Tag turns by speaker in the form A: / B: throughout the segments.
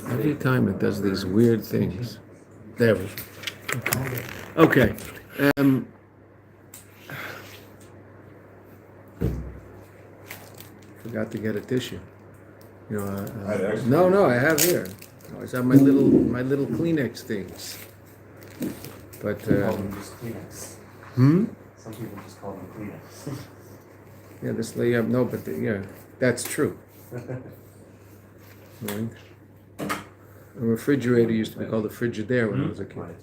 A: Every time it does these weird things. There we go. Okay. Forgot to get a tissue. No, I have here. I always have my little Kleenex things. But
B: call them just Kleenex. Some people just call them Kleenex.
A: Yeah, this lay up. No, but that's true. Right. A refrigerator used to be called a Frigidaire when I was a kid.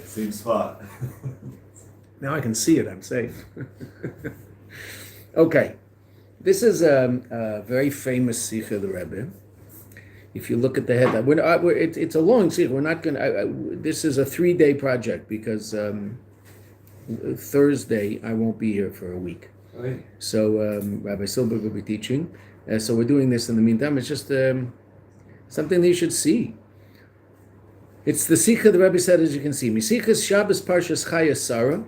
B: Same spot.
A: Now I can see it. I'm safe. Okay. This is a very famous Sicha of the Rebbe. If you look at the headline, it's a long Sicha. We're not going to. This is a 3-day project because Thursday I won't be here for a week.
B: Okay.
A: So Rabbi Silberg will be teaching. So we're doing this in the meantime. It's just something that you should see. It's the Sicha the Rebbe said, as you can see. Misichas Shabbos Parshas Chaye Sara,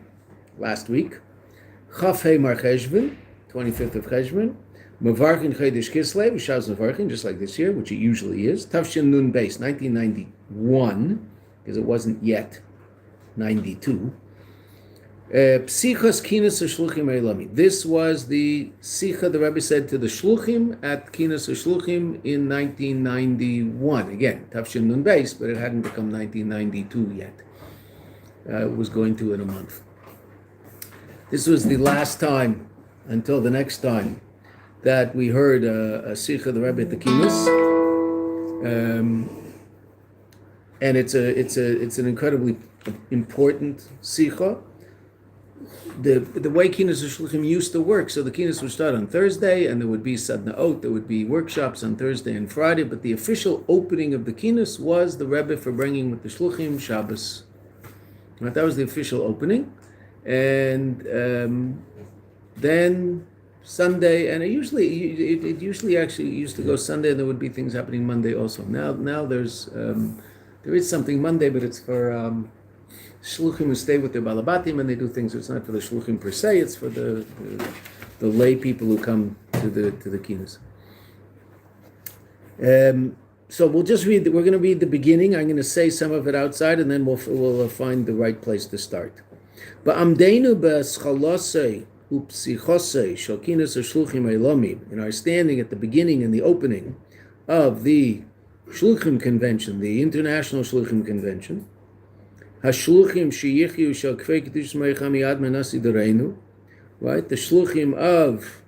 A: last week. Chaf Hey Mar Cheshvan, 25th of Cheshvan. Mavarchin Chodesh Kislev, Shabbos Mavarchin, just like this year, which it usually is. Tavshin Nun Beis, 1991, because it wasn't yet 92. Psichos Kinas HaShluchim Eilami. This was the Sicha the Rebbe said to the Shluchim at Kinas HaShluchim in 1991. Again, Tavshin Nun Beis, but it hadn't become 1992 yet. It was going to in a month. This was the last time, until the next time, that we heard a Sicha the Rebbe at the Kinas. And it's an incredibly important Sicha. The way Kinas HaShluchim used to work, so the Kinas would start on Thursday, and there would be Sadnaot, there would be workshops on Thursday and Friday, but the official opening of the Kinas was the Rebbe for bringing with the Shluchim Shabbos. Right, that was the official opening, and then Sunday, and it usually actually used to go Sunday, and there would be things happening Monday also. Now there is something Monday, but it's for Shluchim who stay with their balabatim and they do things. It's not for the Shluchim per se. It's for the lay people who come to the kinas. So we'll just read. We're going to read the beginning. I'm going to say some of it outside, and then we'll find the right place to start. Ba'amdeinu b'schalosei upsichosei shokinas shluchim eilomim. In our standing at the beginning and the opening of the Shluchim Convention, the International Shluchim Convention. Hashluchim sheyichyu shel kfei kedushas meicham yad menasi dereinu, right? The shluchim of,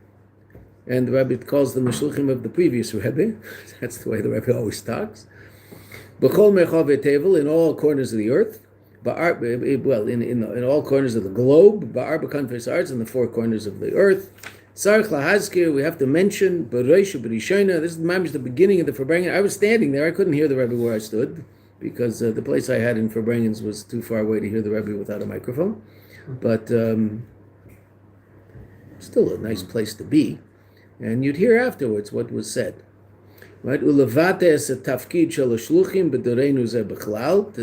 A: and the Rebbe calls them the shluchim of the previous Rebbe. That's the way the Rebbe always talks. B'chol mechav tevel, in all corners of the earth. In all corners of the globe. Ba'arba kanfes arts, in the 4 corners of the earth. Sarich lahazkir, we have to mention b'reisha b'rishona. This is the beginning of the Farbrengen. I was standing there. I couldn't hear the Rebbe where I stood, because the place I had in Farbrengens was too far away to hear the Rebbe without a microphone. But still a nice place to be. And you'd hear afterwards what was said. Right? Ulavate es tafkid shel shluchim b'doreinu zeh b'chlal.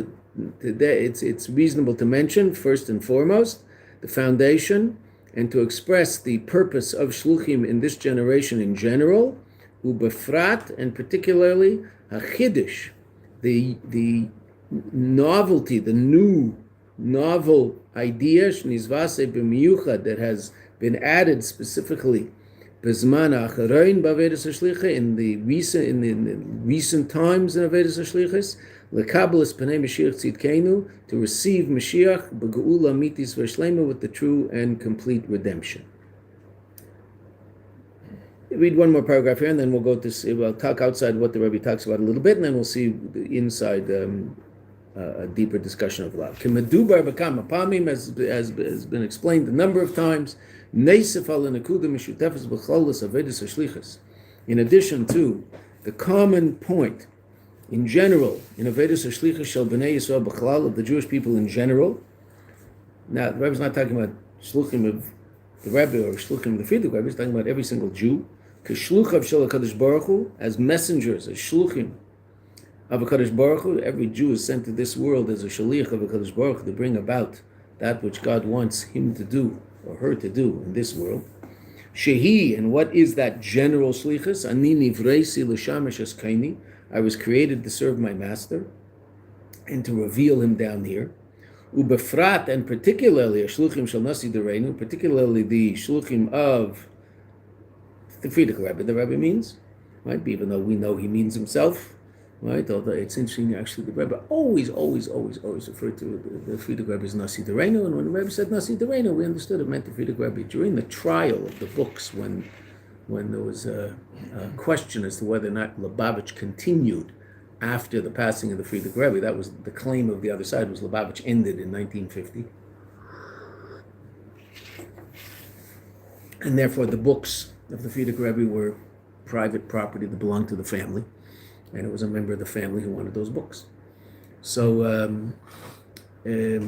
A: Today it's reasonable to mention, first and foremost, the foundation, and to express the purpose of shluchim in this generation in general, ubefrat, and particularly hachidush, the novelty, the new novel idea, shnizvase b'miyuchad, that has been added specifically b'zman acharein b'avedas hashlicha, in the recent times in avedas hashlichas, lekabel pnei Mashiach tzidkenu, to receive Mashiach b'geula mitis v'shlema, with the true and complete redemption. Read one more paragraph here, and then we'll talk outside what the Rebbe talks about a little bit, and then we'll see inside a deeper discussion of love. K'medubar b'kama pamim, has been explained a number of times. Neisef al nekuda mishutefes b'cholos avedus hashlichus. In addition to the common point in general in avedus hashlichus shel bnei Yisrael b'chlal, of the Jewish people in general. Now the Rebbe's not talking about shluchim of the Rebbe or shluchim of the Frierdiker Rebbe. He's talking about every single Jew. K'shluchav shel HaKadosh Baruch Hu, as messengers, as shluchim of HaKadosh Baruch Hu. Every Jew is sent to this world as a shaliach of HaKadosh Baruch Hu to bring about that which God wants him to do or her to do in this world. Shehi, and what is that general shlichus? Ani nivreisi l'shamash eskaini. I was created to serve my master and to reveal him down here. Ubefrat, and particularly a shluchim shel nasi dereinu, particularly the shluchim of the Frierdiker Rebbe, the Rebbe means, right? Even though we know he means himself, right? Although it's interesting, actually, the Rebbe always referred to the Frierdiker Rebbe as Nasi Dereinu, and when the Rebbe said Nasi Dereinu, we understood it meant the Frierdiker Rebbe. During the trial of the books, when there was a question as to whether or not Lubavitch continued after the passing of the Frierdiker Rebbe, that was the claim of the other side, was Lubavitch ended in 1950. And therefore the books of the Frierdiker Rebbe were private property that belonged to the family, and it was a member of the family who wanted those books. So the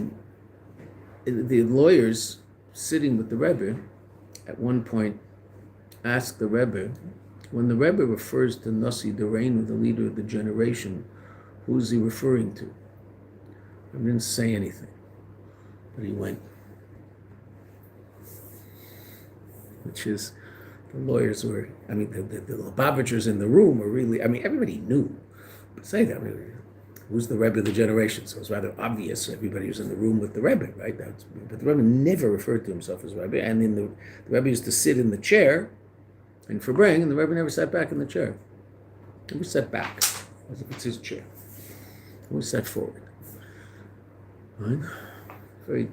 A: lawyers sitting with the Rebbe at one point asked the Rebbe, when the Rebbe refers to Nasi Dereinu, the leader of the generation, who is he referring to? I didn't say anything, but he went, which is, the lawyers were, I mean, the Lubavitchers in the room were really, I mean, everybody knew. But say that, I mean, who's the Rebbe of the generation? So it's rather obvious everybody was in the room with the Rebbe, right? But the Rebbe never referred to himself as Rebbe, and the Rebbe used to sit in the chair in Fabring, and the Rebbe never sat back in the chair. He always sat back, as if it's his chair. He always sat forward. Right? Very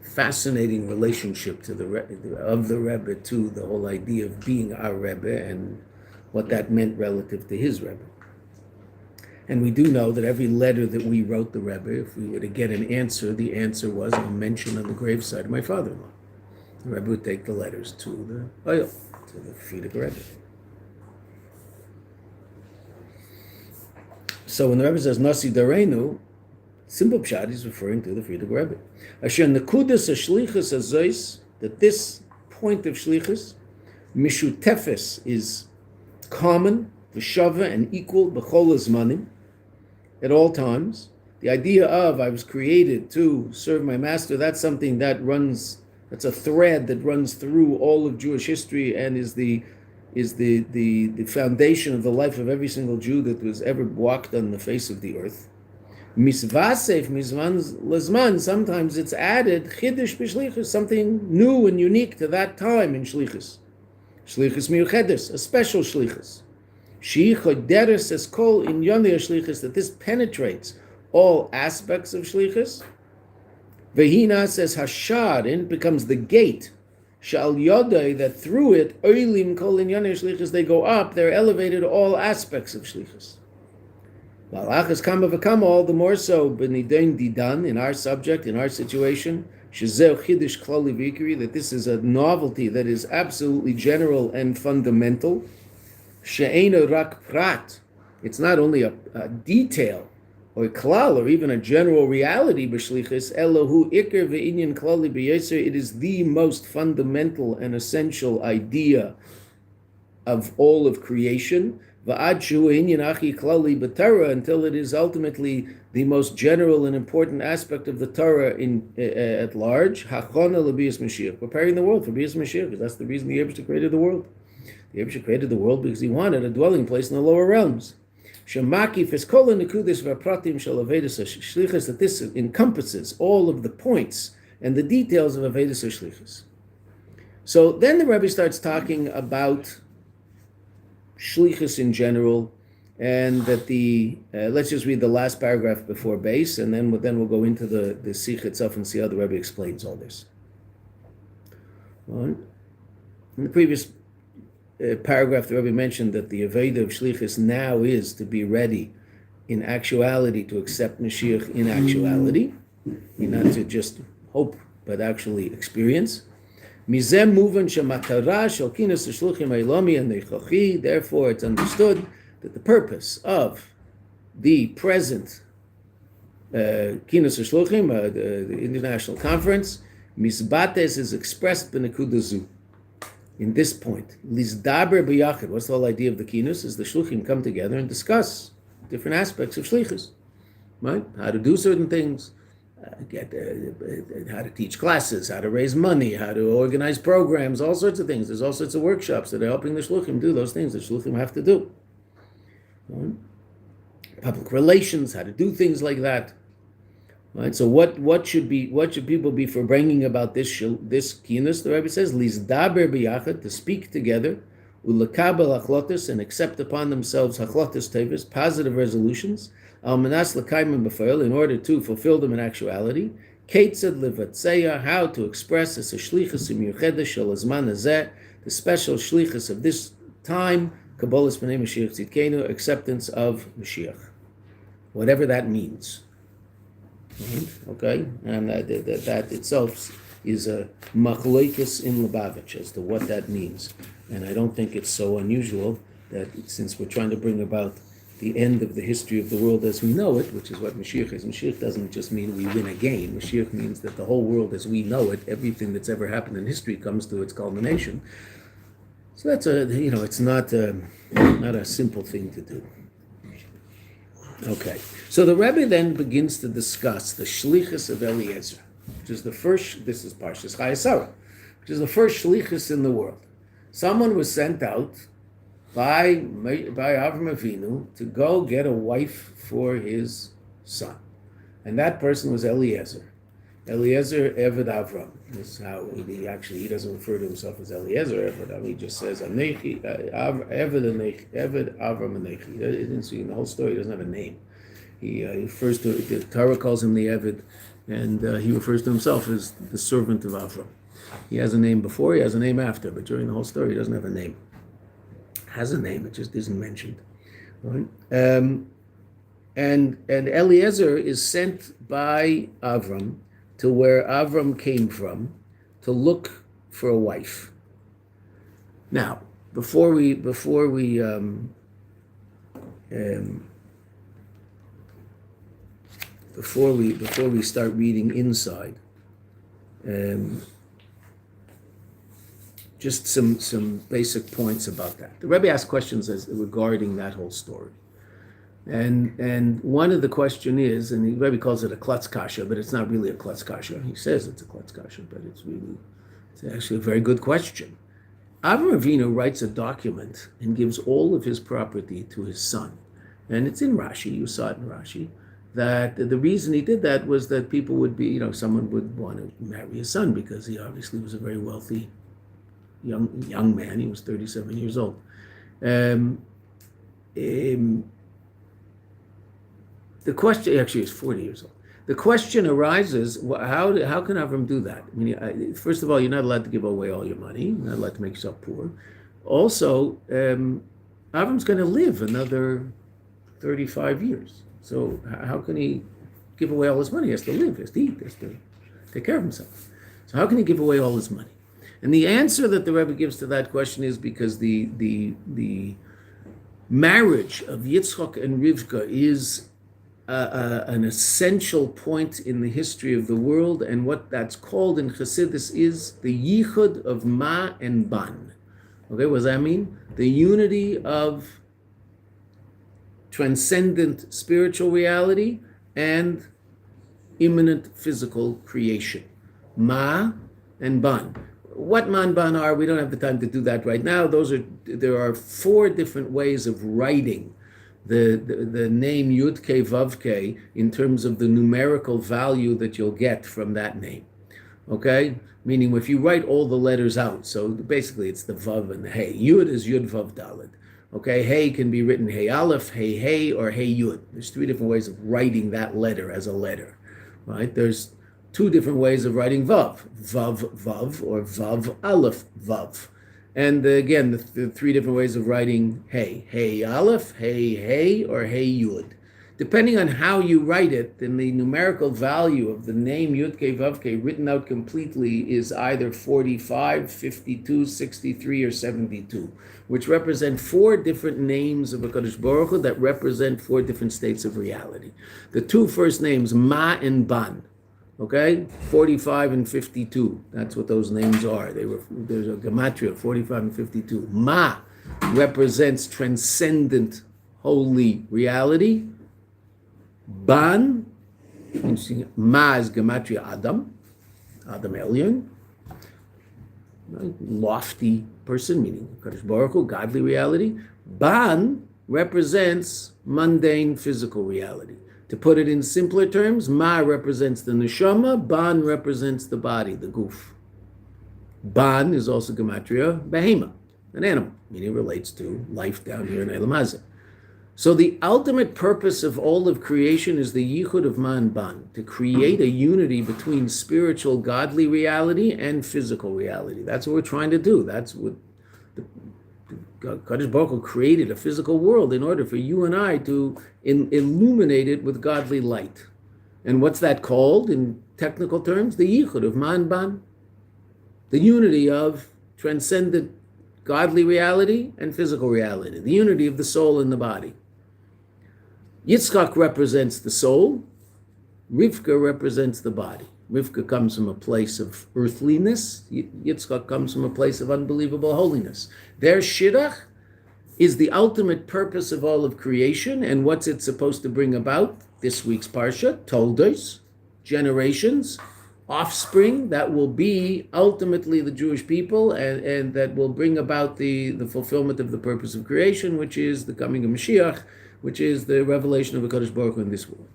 A: fascinating relationship to the Rebbe to the whole idea of being our Rebbe and what that meant relative to his Rebbe. And we do know that every letter that we wrote the Rebbe, if we were to get an answer, the answer was a mention on the graveside of my father-in-law. The Rebbe would take the letters to the oil, to the Frierdiker Rebbe. So when the Rebbe says Nasi Dereinu, simple pshat is referring to the Frierdiker Rebbe. Asher nekudas SHLICHUS azois, that this point of shlichus, mishutefes, is common, v'shava, and equal, b'chol hazmanim, at all times. The idea of I was created to serve my master, that's something that runs, that's a thread that runs through all of Jewish history and is the foundation of the life of every single Jew that was ever walked on the face of the earth. Misvasef, mizman lazman, sometimes it's added, chidush b'shlichus, something new and unique to that time in shlichus. Shlichus miuchedes, a special shlichus. She choderes es kol inyonei shlichus, that this penetrates all aspects of shlichus. Vehina says hashar, and it becomes the gate. Shal yodei, that through it, oilim kol inyonei shlichus, they go up, they're elevated all aspects of shlichus. Malachas kama v'kama, all the more so, b'nidain didan, in our subject, in our situation, shezeu chidush klali v'ikri, that this is a novelty that is absolutely general and fundamental. She'eino rak prat, it's not only a detail, or a klal, or even a general reality b'shlichus, elohu ikr v'inyan klali b'yeser, it is the most fundamental and essential idea of all of creation, until it is ultimately the most general and important aspect of the Torah at large. Preparing the world for Bias Mashiach, because that's the reason the Eibishter created the world. The Eibishter created the world because he wanted a dwelling place in the lower realms. That this encompasses all of the points and the details of Avedis HaShlichus. So then the Rebbe starts talking about shlichus in general, and that let's just read the last paragraph before base, and then we'll go into the Sicha itself and see how the Rebbe explains all this. In the previous paragraph, the Rebbe mentioned that the Aveda of shlichus now is to be ready in actuality to accept Mashiach in actuality, not to just hope, but actually experience. Therefore, it's understood that the purpose of the present Kinos HaShluchim, the international conference, Misbates, is expressed b'nekudazu. In this point, Lizdaber b'yachid. What's the whole idea of the Kinos? Is the Shluchim come together and discuss different aspects of Shlichus, right? How to do certain things, get how to teach classes, how to raise money, how to organize programs, all sorts of things. There's all sorts of workshops that are helping the shluchim do those things that shluchim have to do. Right? Public relations, how to do things like that. Right. So what should people be for bringing about this kinus? The Rebbe says lizdaber biyachad, to speak together, ulekabel hachlotas, and accept upon themselves hachlotas tevis, positive resolutions, al manas l'kaimim b'feil, in order to fulfill them in actuality. Keitzad levatzeya, how to express as a shlichus imiyuchedes shel hazman hazeh, the special shlichus of this time, kabbalas b'nei Mashiach tzidkenu, acceptance of Mashiach, whatever that means. Okay, and that itself is a machlokes in Lubavitch as to what that means, and I don't think it's so unusual that since we're trying to bring about the end of the history of the world as we know it, which is what Mashiach is. Mashiach doesn't just mean we win a game. Mashiach means that the whole world as we know it, everything that's ever happened in history comes to its culmination. So that's it's not a simple thing to do. Okay, so the Rebbe then begins to discuss the shlichus of Eliezer, which is the first. This is Parshas Chaye Sara, which is the first shlichus in the world. Someone was sent out by Avram Avinu to go get a wife for his son, and that person was Eliezer. Eliezer Eved Avram. This is how he doesn't refer to himself as Eliezer Eved Avram. He just says Anechi Eved Avram Anechi. He didn't see in the whole story. He doesn't have a name. He refers to the Torah calls him the Eved, and he refers to himself as the servant of Avram. He has a name before. He has a name after, but during the whole story, he doesn't have a name. Has a name. It just isn't mentioned. Right? And Eliezer is sent by Avram to where Avram came from to look for a wife. Now, before we start reading inside, just some basic points about that. The Rebbe asked questions regarding that whole story. And one of the question is, and the Rebbe calls it a klutz kasha, but it's not really a klutz kasha. He says it's a klutz kasha, but it's actually a very good question. Avram Avinu writes a document and gives all of his property to his son. And it's in Rashi, you saw it in Rashi, that the reason he did that was that people would be, someone would want to marry his son because he obviously was a very wealthy young man. He was 37 years old. The question, actually, he's 40 years old. The question arises: how can Avram do that? I mean, first of all, you're not allowed to give away all your money. You're not allowed to make yourself poor. Also, Avram's going to live another 35 years. So how can he give away all his money? He has to live. He has to eat. He has to take care of himself. So how can he give away all his money? And the answer that the Rebbe gives to that question is because the marriage of Yitzchak and Rivka is an essential point in the history of the world, and what that's called in Chassidus is the yichud of ma and ban. Okay, what does that mean? The unity of transcendent spiritual reality and immanent physical creation. Ma and ban. What ma and ban are, we don't have the time to do that right now. There are 4 different ways of writing the name Yud Kei Vav Kei in terms of the numerical value that you'll get from that name. Okay? Meaning if you write all the letters out, so basically it's the Vav and the Hey. Yud is Yud Vav Daled. Okay? Hey can be written Hey Aleph, Hey Hey, or Hey Yud. There's 3 different ways of writing that letter as a letter. Right? There's 2 different ways of writing Vav. Vav Vav or Vav Aleph Vav. And again, the 3 different ways of writing Hey. Hey Aleph, Hey Hey, or Hey Yud. Depending on how you write it, then the numerical value of the name Yud Kei Vav Kei written out completely is either 45, 52, 63, or 72, which represent 4 different names of HaKadosh Baruch Hu that represent 4 different states of reality. The 2 first names, Ma and Ban, okay, 45 and 52. That's what those names are. There's a gematria of 45 and 52. Ma represents transcendent holy reality. Ban Ma is gematria Adam, Adam Elyon, right? Lofty person, meaning Kadosh Baruch Hu, godly reality. Ban represents mundane physical reality. To put it in simpler terms, Ma represents the neshama, Ban represents the body, the guf. Ban is also gematria behema, an animal, meaning it relates to life down here in Elam Hazeh. So the ultimate purpose of all of creation is the yichud of Ma and Ban, to create a unity between spiritual, godly reality and physical reality. That's what we're trying to do. That's what Kadosh Baruch Hu created, a physical world, in order for you and I to illuminate it with godly light. And what's that called in technical terms? The yichud of Ma and Ban, the unity of transcendent godly reality and physical reality, the unity of the soul and the body. Yitzchak represents the soul, Rivka represents the body. Rivka comes from a place of earthliness, Yitzchak comes from a place of unbelievable holiness. Their shidduch is the ultimate purpose of all of creation, and what's it supposed to bring about? This week's parsha, Toldos, generations, offspring that will be ultimately the Jewish people, and that will bring about the fulfillment of the purpose of creation, which is the coming of Mashiach, which is the revelation of HaKadosh Baruch Hu in this world.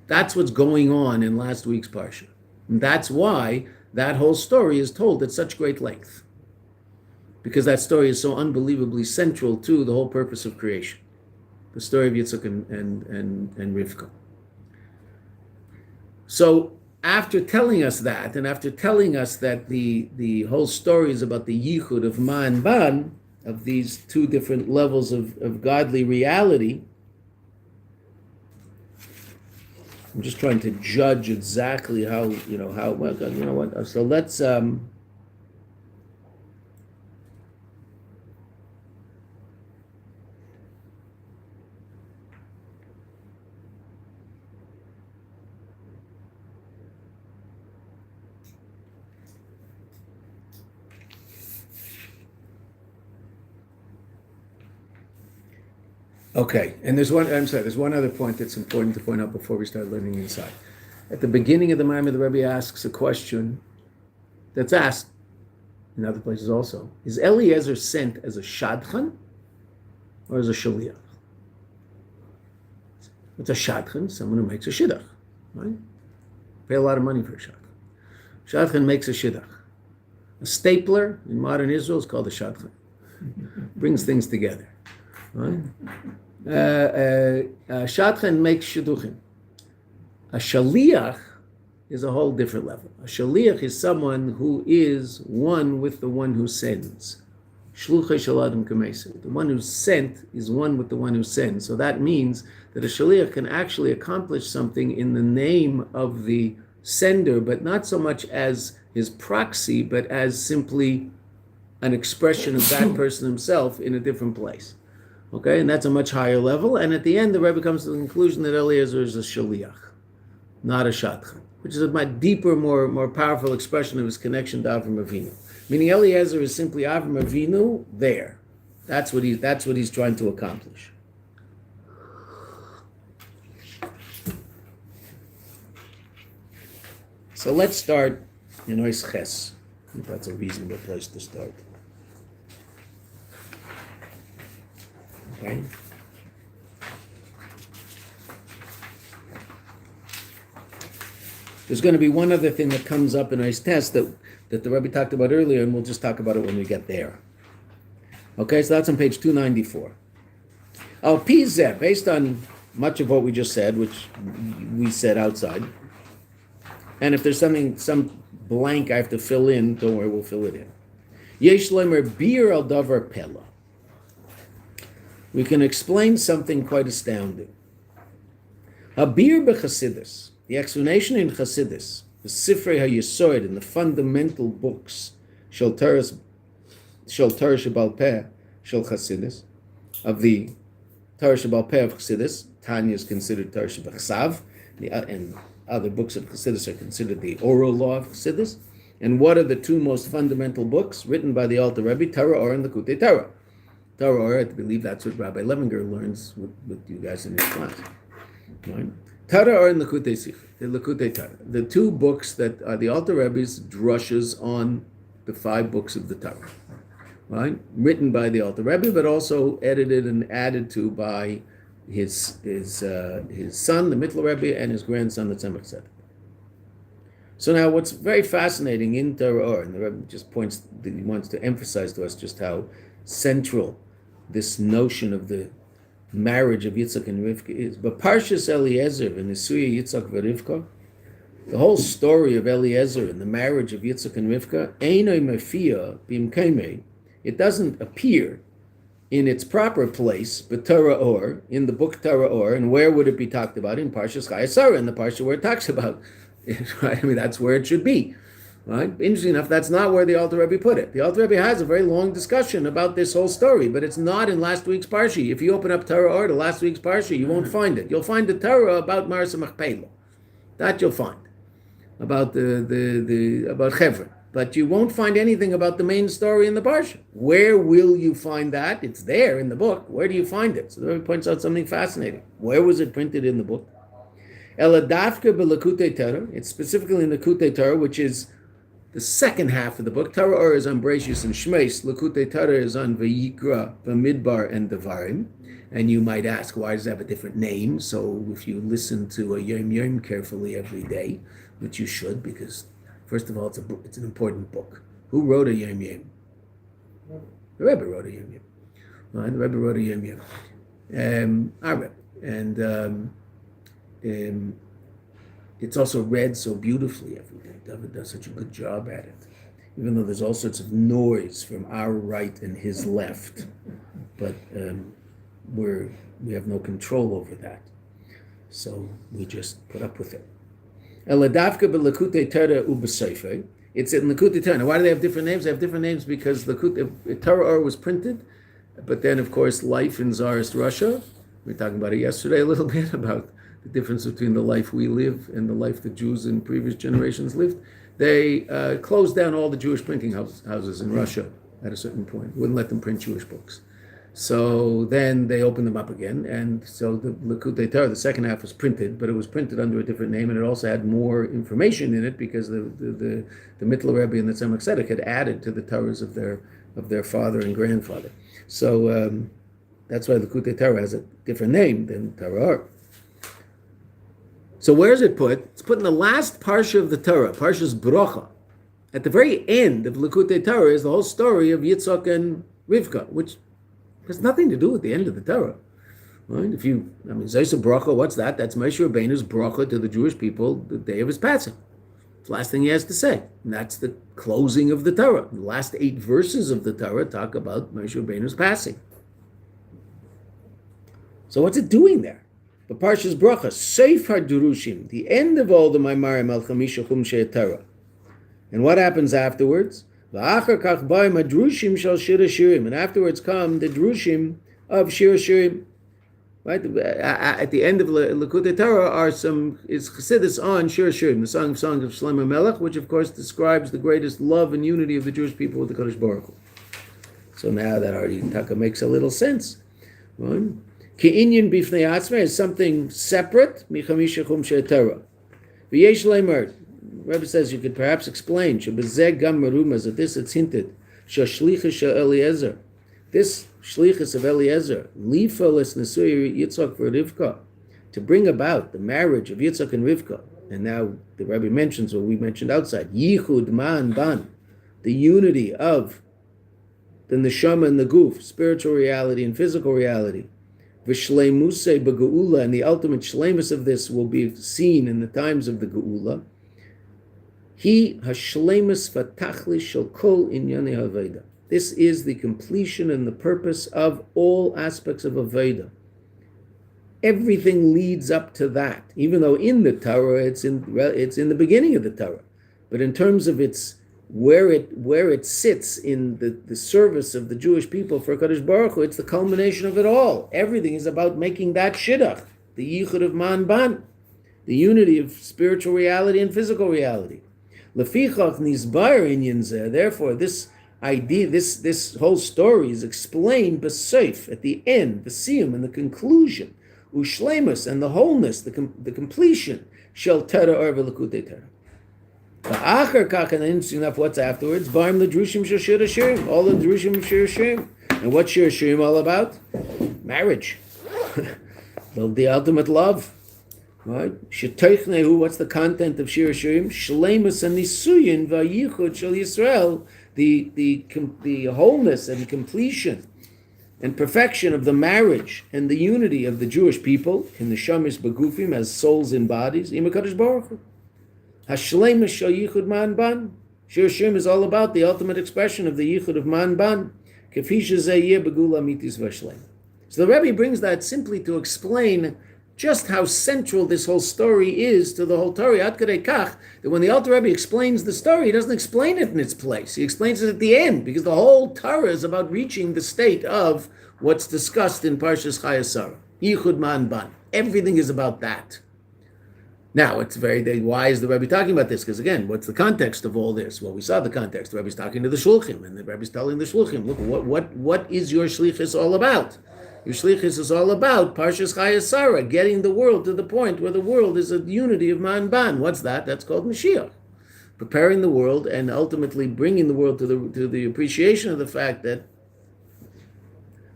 A: That's what's going on in last week's parsha. And that's why that whole story is told at such great length, because that story is so unbelievably central to the whole purpose of creation, the story of Yitzchak and Rivka. So after telling us that, and after telling us that the whole story is about the yichud of Ma and Ban, of these two different levels of godly reality, I'm just trying to judge exactly how, well, you know what, so let's, okay, and there's one other point that's important to point out before we start learning inside. At the beginning of the Maimon, the Rebbe asks a question that's asked in other places also. Is Eliezer sent as a shadchan or as a shaliach? What's a shadchan? Someone who makes a shidduch, right? Pay a lot of money for a shadchan. Shadchan makes a shidduch. A stapler in modern Israel is called a shadchan. Brings things together. Right? Shadchan makes shidduchim. A shaliach is a whole different level. A shaliach is someone who is one with the one who sends. Shluchei shel Adam k'meisei. The one who's sent is one with the one who sends. So that means that a shaliach can actually accomplish something in the name of the sender, but not so much as his proxy, but as simply an expression of that person himself in a different place. Okay, and that's a much higher level. And at the end, the Rebbe comes to the conclusion that Eliezer is a shaliach, not a shadchan, which is a much deeper, more powerful expression of his connection to Avram Avinu. Meaning Eliezer is simply Avram Avinu there. That's what he's trying to accomplish. So let's start in Ois Ches. I think that's a reasonable place to start. Okay. There's going to be one other thing that comes up in Ois Tes that the Rebbe talked about earlier, and we'll just talk about it when we get there. Okay, so that's on page 294. Al Pizeh, based on much of what we just said, which we said outside, and if there's some blank I have to fill in, don't worry, we'll fill it in. Yesh lemer bir al davar pella. We can explain something quite astounding. Habir b'Chasidus, the explanation in Chasidus, the Sifrei HaYesod, in the fundamental books, Shel Torah Shebal Peh Shel Chasidus, of the Torah Shebal Peh of Chasidus. Tanya is considered Torah Shebachsav, and other books of Chasidus are considered the oral law of Chasidus. And what are the two most fundamental books written by the Alter Rebbe? Torah Or and the Likutei Torah. Torah Or, I believe that's what Rabbi Levinger learns with you guys in his class. Right? Tara or Likutei Sicha, the Likutei Tara, the two books that are the Alter Rebbe's drushes on the 5 books of the Torah, right? Written by the Alter Rebbe, but also edited and added to by his son, the Mittler Rebbe, and his grandson, the Tzemach Tzedek. So now, what's very fascinating in Torah, and the Rebbe just he wants to emphasize to us just how central this notion of the marriage of Yitzchak and Rivka is. But Parshas Eliezer and Nisuya Yitzchak v'Rivka, the whole story of Eliezer and the marriage of Yitzchak and Rivka, Einoi Mafia Bimkemei, it doesn't appear in its proper place, but Torah Or, in the book Torah Or, and where would it be talked about? In Parshas Chaye Sara, in the Parsha where it talks about it, right? I mean, that's where it should be, right? Interesting enough, that's not where the Alter Rebbe put it. The Alter Rebbe has a very long discussion about this whole story, but it's not in last week's Parsha. If you open up Torah Or to last week's Parsha, you won't find it. You'll find the Torah about Marasa Machpelah. That you'll find. About about Chevron, but you won't find anything about the main story in the parsha. Where will you find that? It's there in the book. Where do you find it? So the Rebbe points out something fascinating. Where was it printed in the book? Eladafka b'Likutei Torah. It's specifically in the Likutei Torah, which is the second half of the book. Torah Or is on Bereishis and Shmeis. Likutei Torah is on Vayikra, Bamidbar, and Devarim. And you might ask, why does it have a different name? So if you listen to a Yom Yom carefully every day, which you should, because first of all, it's an important book. Who wrote a Yom Yom? The Rebbe wrote a Yom Yom. Right? The Rebbe wrote a Yom Yom. Our Rebbe. And it's also read so beautifully every day. David does such a good job at it. Even though there's all sorts of noise from our right and his left. But we have no control over that. So we just put up with it. Eladavka b'Likutei Torah u'b'Sefer. It's in Likutei Torah. Now, why do they have different names? They have different names because Torah Or was printed, but then, of course, life in Tsarist Russia. We were talking about it yesterday a little bit, about the difference between the life we live and the life the Jews in previous generations lived. They closed down all the Jewish printing houses in Russia at a certain point. Wouldn't let them print Jewish books. So then they opened them up again, and so the Likutei Torah, the second half, was printed, but it was printed under a different name, and it also had more information in it because the Mittler Rebbe and the Tzemach Tzedek had added to the Torahs of their father and grandfather. So that's why the Likutei Torah has a different name than Torah Or. So where is it put? It's put in the last parsha of the Torah, Parshas Bracha. At the very end of Likutei Torah is the whole story of Yitzchak and Rivka, which has nothing to do with the end of the Torah, right? Zaysa Bracha, what's that? That's Moshe Rabbeinu's Bracha to the Jewish people the day of his passing. It's the last thing he has to say. And that's the closing of the Torah. The last 8 verses of the Torah talk about Moshe Rabbeinu's passing. So what's it doing there? The Parshas Bracha, Seif HaDurushim, the end of all the Maimarim al Chamisha Chumshei Torah. And what happens afterwards? And afterwards come the drushim of Shir Shirim. Right? At the end of Likutei Torah is Chassidus on Shir Shirim, the Songs of Shlomo Melech, which of course describes the greatest love and unity of the Jewish people with the Kadosh Baruch Hu. So now that already makes a little sense. Ke'inyan bifnei atzmei is something separate. Michamisha Chumshei Torah. V'yesh leimer. Rebbe says you could perhaps explain shebezeh gam merumaz, that this it's hinted SHLICHUS Eliezer, this shlichus of Eliezer, lifalis nesuy Yitzchak v'Rivka, to bring about the marriage of Yitzchak and Rivka. And now the Rebbe mentions what we mentioned outside, yichud man ban, the unity of the neshama and the guf, spiritual reality and physical reality. V'shleimusei b'geula, and the ultimate shleimus of this will be seen in the times of the geula. He hashleimus fatachli shel kol inyanei haveda. This is the completion and the purpose of all aspects of Aveda. Everything leads up to that, even though in the Torah it's in the beginning of the Torah, but in terms of its where it sits in the service of the Jewish people for Kadosh Baruch Hu, it's the culmination of it all. Everything is about making that shidduch, the yichud of man ban, the unity of spiritual reality and physical reality. Lefichach nizbar inyan zeh. Therefore, this idea, this whole story is explained b'seif, at the end, b'siyum, in the conclusion. ushlemus, and the wholeness, the completion, shel Torah or v'likutei Torah. V'achar kach, and interesting enough, what's afterwards? Barm the drushim shel shir hashirim, all the drushim of shir hashirim. And what's shir hashirim all about? Marriage. The ultimate love. Right? Sheteichnehu, what's the content of shir hashirim? Shleimus and nisuyin v'yichud shel Yisrael, the wholeness and completion and perfection of the marriage and the unity of the Jewish people in the shamis begufim as souls and bodies. Imakadosh Baruch Hu. Hashleimus shel yichud man ban. Shir hashirim is all about the ultimate expression of the yichud of man ban. Kefi shezeh yeh begula mitis v'shleim. So the Rebbe brings that simply to explain just how central this whole story is to the whole Torah. Ad kadei kach, that when the Alter Rebbe explains the story, he doesn't explain it in its place. He explains it at the end, because the whole Torah is about reaching the state of what's discussed in Parshas Chaye Sara. Yichud man ban. Everything is about that. Now, it's why is the Rebbe talking about this? Because again, what's the context of all this? Well, we saw the context. The Rebbe's talking to the Shluchim, and the Rebbe's telling the Shluchim, look, what is your Shlichus all about? Your Shlichus is all about Parshas Chaye Sara, getting the world to the point where the world is a unity of man ban. What's that? That's called Mashiach. Preparing the world and ultimately bringing the world to the appreciation of the fact that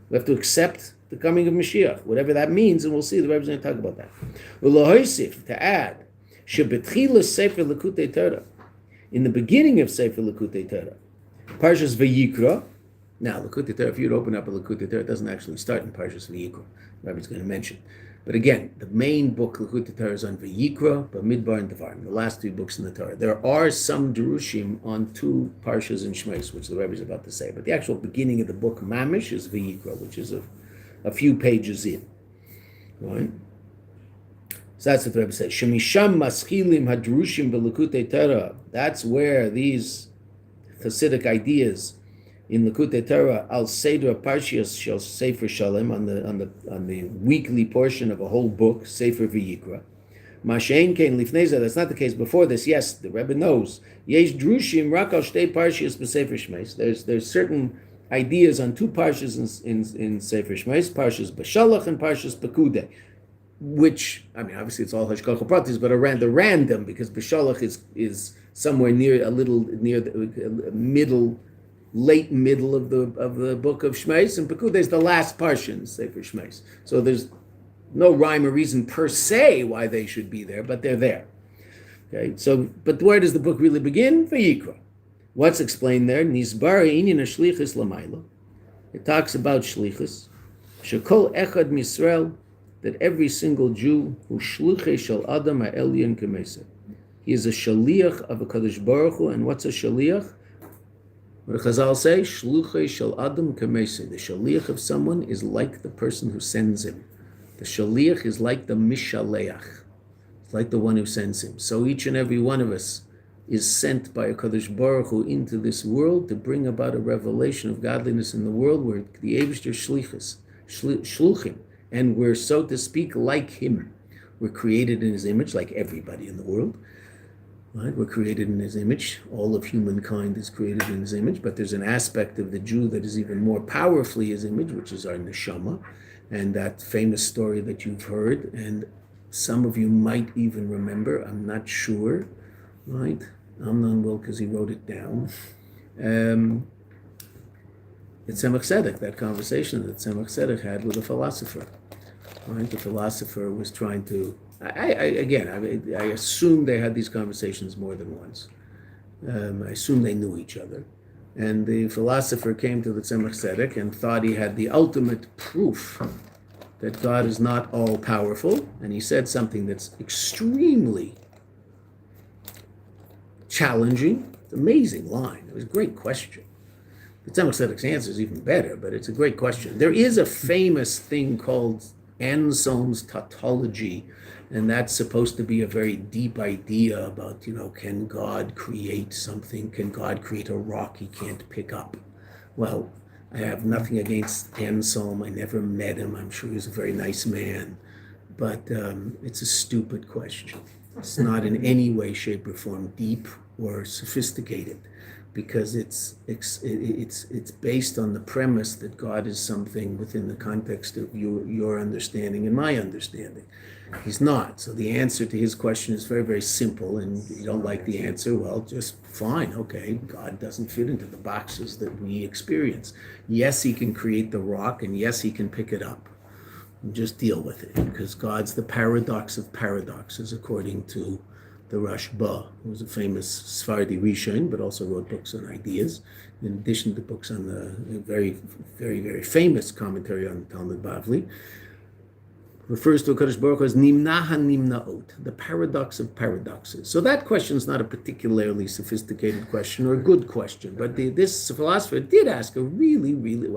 A: we have to accept the coming of Mashiach, whatever that means, and we'll see the Rebbe's going to talk about that. To add, Shebetchilas Sefer Likutei Torah, in the beginning of Sefer Likutei Torah, Parshas Vayikra. Now, Likutei Torah, if you'd open up a Likutei Torah, it doesn't actually start in Parshas Vayikra. Rebbe's going to mention. But again, the main book, Likutei Torah, is on Vayikra, Bamidbar, and Devarim, the last 2 books in the Torah. There are some Jerushim on 2 Parshas and Shmos, which the Rebbe is about to say. But the actual beginning of the book, Mamish, is Vayikra, which is a few pages in. Right? So that's what the Rebbe says. Shemisham maschilim hadrushim v'likutei Torah. That's where these Hasidic ideas in Likutei Torah al Seder Parshias shel Sefer Shalem on the weekly portion of a whole book, Sefer V'Yikra. Mashein kein lifnei, that's not the case before this. Yes, the Rebbe knows. Yesh drushim rak al shtei parshias b'Sefer Shmos. There's certain ideas on 2 parshas in Sefer Shmos, Parshas B'Shalach and Parshas Pekudei, which, I mean, obviously it's all Hashgacha Pratis, but around the random, because B'Shalach is somewhere near the late middle of the book of Shmos, and Pekudei is the last parsha in Sefer Shmos. So there's no rhyme or reason per se why they should be there, but they're there. Okay, so, but where does the book really begin? Vayikra. What's explained there? Nizbar inyan shlichus lamayla. It talks about shlichus. Shekol echad misrael, that every single Jew who shluchei shel adam ha'elyon k'meiseh. He is a shaliach of a Kadosh Baruch Hu, and what's a shaliach? What the Chazal say? Shluchei shel adam k'meiseh. The shaliach of someone is like the person who sends him. The shaliach is like the mishaleach. It's like the one who sends him. So each and every one of us is sent by a Kadosh Baruch Hu into this world to bring about a revelation of godliness in the world, where the Eibishter shluchim, and we're, so to speak, like him. We're created in his image, like everybody in the world. Right? We're created in his image. All of humankind is created in his image, but there's an aspect of the Jew that is even more powerfully his image, which is our neshama, and that famous story that you've heard, and some of you might even remember, I'm not sure, right? Amnon will, because he wrote it down. It's Tzemach Tzedek, that conversation that Tzemach Tzedek had with a philosopher. Right? The philosopher was trying to, I assume they had these conversations more than once. I assume they knew each other. And the philosopher came to the Tzemach Tzedek and thought he had the ultimate proof that God is not all-powerful. And he said something that's extremely challenging. It's an amazing line. It was a great question. The Tzemach Tzedek's answer is even better, but it's a great question. There is a famous thing called Anselm's tautology, and that's supposed to be a very deep idea about, can God create something? Can God create a rock he can't pick up? Well, I have nothing against Anselm. I never met him. I'm sure he's a very nice man, but it's a stupid question. It's not in any way, shape, or form deep or sophisticated, because it's based on the premise that God is something within the context of your understanding and my understanding. He's not. So the answer to his question is very, very simple, and you don't like the answer, well, just fine, okay, God doesn't fit into the boxes that we experience. Yes, he can create the rock, and yes, he can pick it up. And just deal with it, because God's the paradox of paradoxes, according to the Rashba, who was a famous Sephardi Rishon, but also wrote books on ideas, in addition to books on the very, very, very famous commentary on Talmud Bavli. Refers to HaKadosh Baruch Hu as Nimna HaNimnaot, the paradox of paradoxes. So that question is not a particularly sophisticated question or a good question, but this philosopher did ask a really, really,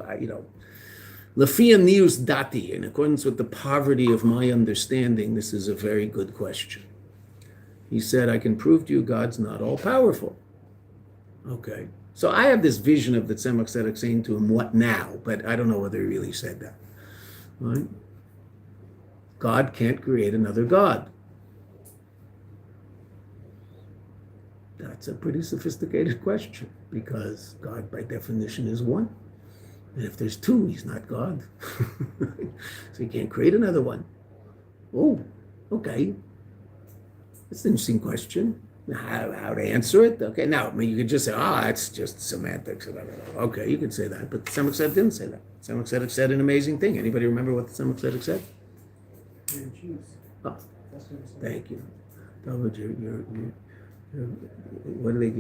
A: Lafia Nius Dati, in accordance with the poverty of my understanding, this is a very good question. He said, I can prove to you God's not all-powerful. Okay. So I have this vision of the Tzemach Tzedek saying to him, what now? But I don't know whether he really said that. Right? God can't create another God. That's a pretty sophisticated question, because God, by definition, is one. And if there's two, he's not God. So he can't create another one. Oh, okay. That's an interesting question. How to answer it? Okay, now, I mean, you could just say, that's just semantics. Okay, you could say that, but the Tzemach Tzedek didn't say that. The Tzemach Tzedek said an amazing thing. Anybody remember what the Tzemach Tzedek said? Oh, thank you. David, what do they,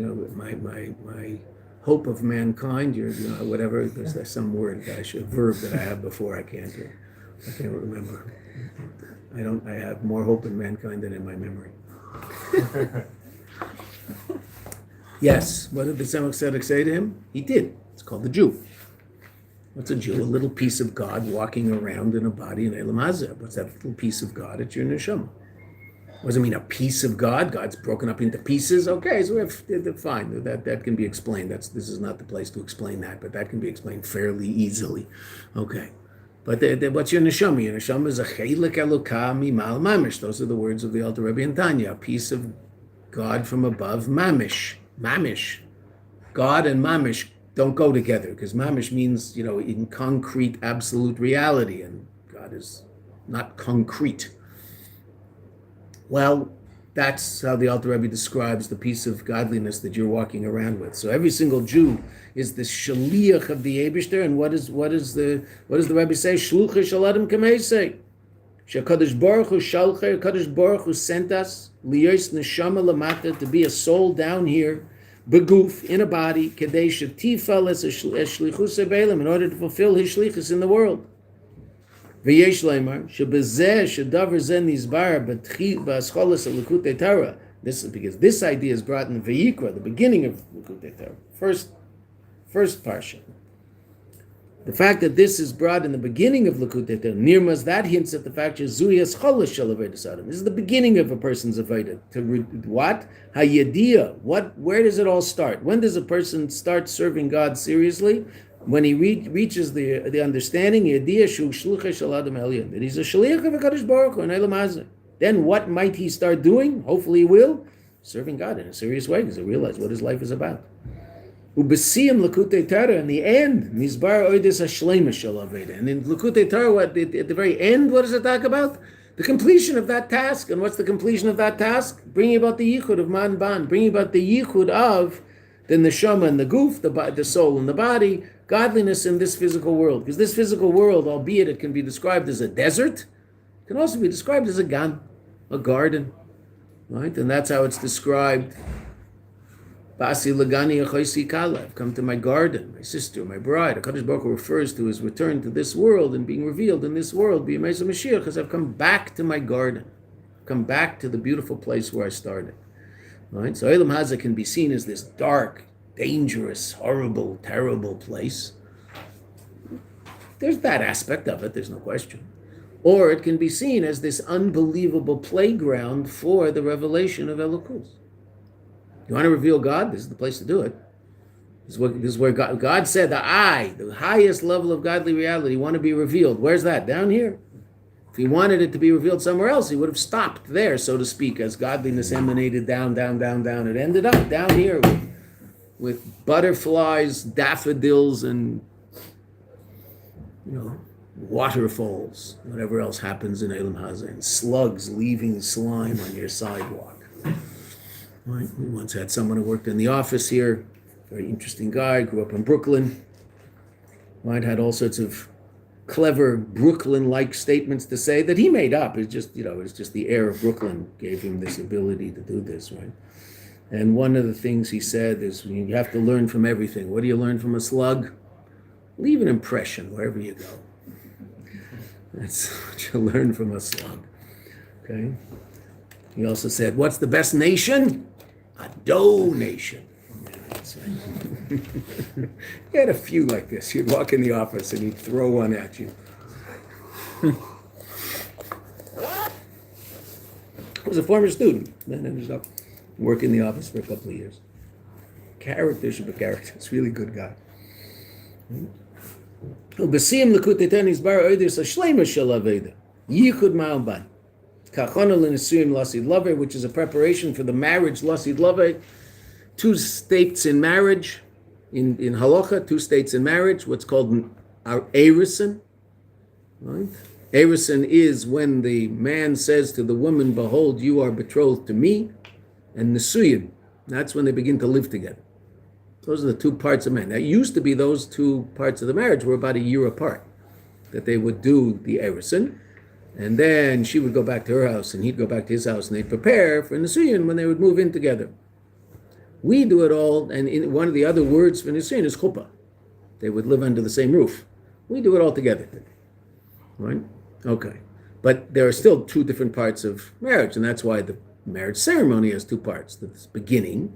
A: my hope of mankind, whatever, there's some word, a verb that I have before I can't remember. I have more hope in mankind than in my memory. Yes, what did the Tzemach Tzedek say to him? He did. It's called the Jew. What's a Jew? A little piece of God walking around in a body in Elam Hazeh. What's that little piece of God? It's your neshama. What does it mean, a piece of God? God's broken up into pieces? Okay, so fine. That can be explained. This is not the place to explain that, but that can be explained fairly easily. Okay. But what's your neshama? Your neshama is a chelik elokah mimal mamish. Those are the words of the Alter Rebbe and Tanya. A piece of God from above, mamish. Mamish. God and mamish don't go together, because mamish means, in concrete, absolute reality, and God is not concrete. Well, that's how the Alter Rebbe describes the piece of godliness that you're walking around with. So every single Jew is the shaliach of the Eibishter, and what does the Rebbe say? Shluchah shel Adam kameisei. Shekadosh Baruch Hu shalcher, Kadosh Baruch Hu sent us liyos neshama lamata, to be a soul down here, beguf, in a body, kadei shetifal es shlichus beilam, in order to fulfill his shlichus in the world. V'yesh leimar shebezeh shedavar zeh nizbar b'ascholas of Likutei Torah. This is because this idea is brought in Vayikra, the beginning of Likutei Torah, first parsha. The fact that this is brought in the beginning of Likutei Torah, nirmas, that hints at the fact that Zui Ascholas shel Avodas Adam. This is the beginning of a person's avodah. What? Hayediyah. Where does it all start? When does a person start serving God seriously? When he reaches the understanding, Yediyah shu shluchah shel Adam elyon, that he's a shaliach of HaKadosh Baruch Hu in Elam Hazeh. Then what might he start doing? Hopefully he will. Serving God in a serious way, because he realizes what his life is about. Ubesiyim Likutei Torah, in the end, Mizbar Oides HaShleimus Shel Aveda. And in Likutei Torah, at the very end, what does it talk about? The completion of that task. And what's the completion of that task? Bringing about the yichud of man ban, bringing about the yichud of the neshama and the guf, the soul and the body, godliness in this physical world. Because this physical world, albeit it can be described as a desert, can also be described as a garden, right? And that's how it's described. Basi lagani achoisi kala. I've come to my garden, my sister, my bride. HaKadosh Baruch Hu refers to his return to this world and being revealed in this world, b'yemei Mashiach, because I've come back to my garden, come back to the beautiful place where I started. Right? So Elam Hazeh can be seen as this dark, dangerous, horrible, terrible place. There's that aspect of it, there's no question. Or it can be seen as this unbelievable playground for the revelation of Elokus. You want to reveal God? This is the place to do it. This is where God said the highest level of godly reality, want to be revealed. Where's that? Down here. If he wanted it to be revealed somewhere else, he would have stopped there, so to speak, as godliness emanated down. It ended up down here with butterflies, daffodils, and waterfalls, whatever else happens in Elam Hazeh, and slugs leaving slime on your sidewalk. Right? We once had someone who worked in the office here, very interesting guy, grew up in Brooklyn, right? Had all sorts of clever Brooklyn-like statements to say that he made up. It's just, it's just the air of Brooklyn gave him this ability to do this, right? And one of the things he said is, you have to learn from everything. What do you learn from a slug? Leave an impression wherever you go. That's what you learn from a slug. Okay? He also said, what's the best nation? A donation. Yeah, that's right. He had a few like this. You'd walk in the office and he'd throw one at you. He was a former student. Then ended up working in the office for a couple of years. Character should be character. It's a really good guy. Ubesim l'kutetan izbar oidir sashleima shel aveda yichud ma'alban kachana l'nesuyim lasid lave, which is a preparation for the marriage lasid lave. 2 states in marriage, in halacha, 2 states in marriage. What's called our erison. Right? Erison is when the man says to the woman, "Behold, you are betrothed to me," and nesuyim. That's when they begin to live together. Those are the 2 parts of man. That used to be those 2 parts of the marriage were about a year apart, that they would do the erison, and then she would go back to her house, and he'd go back to his house, and they'd prepare for Nisuyin when they would move in together. We do it all, and one of the other words for Nisuyin is chuppah. They would live under the same roof. We do it all together, right? Okay. But there are still 2 different parts of marriage, and that's why the marriage ceremony has 2 parts. The beginning,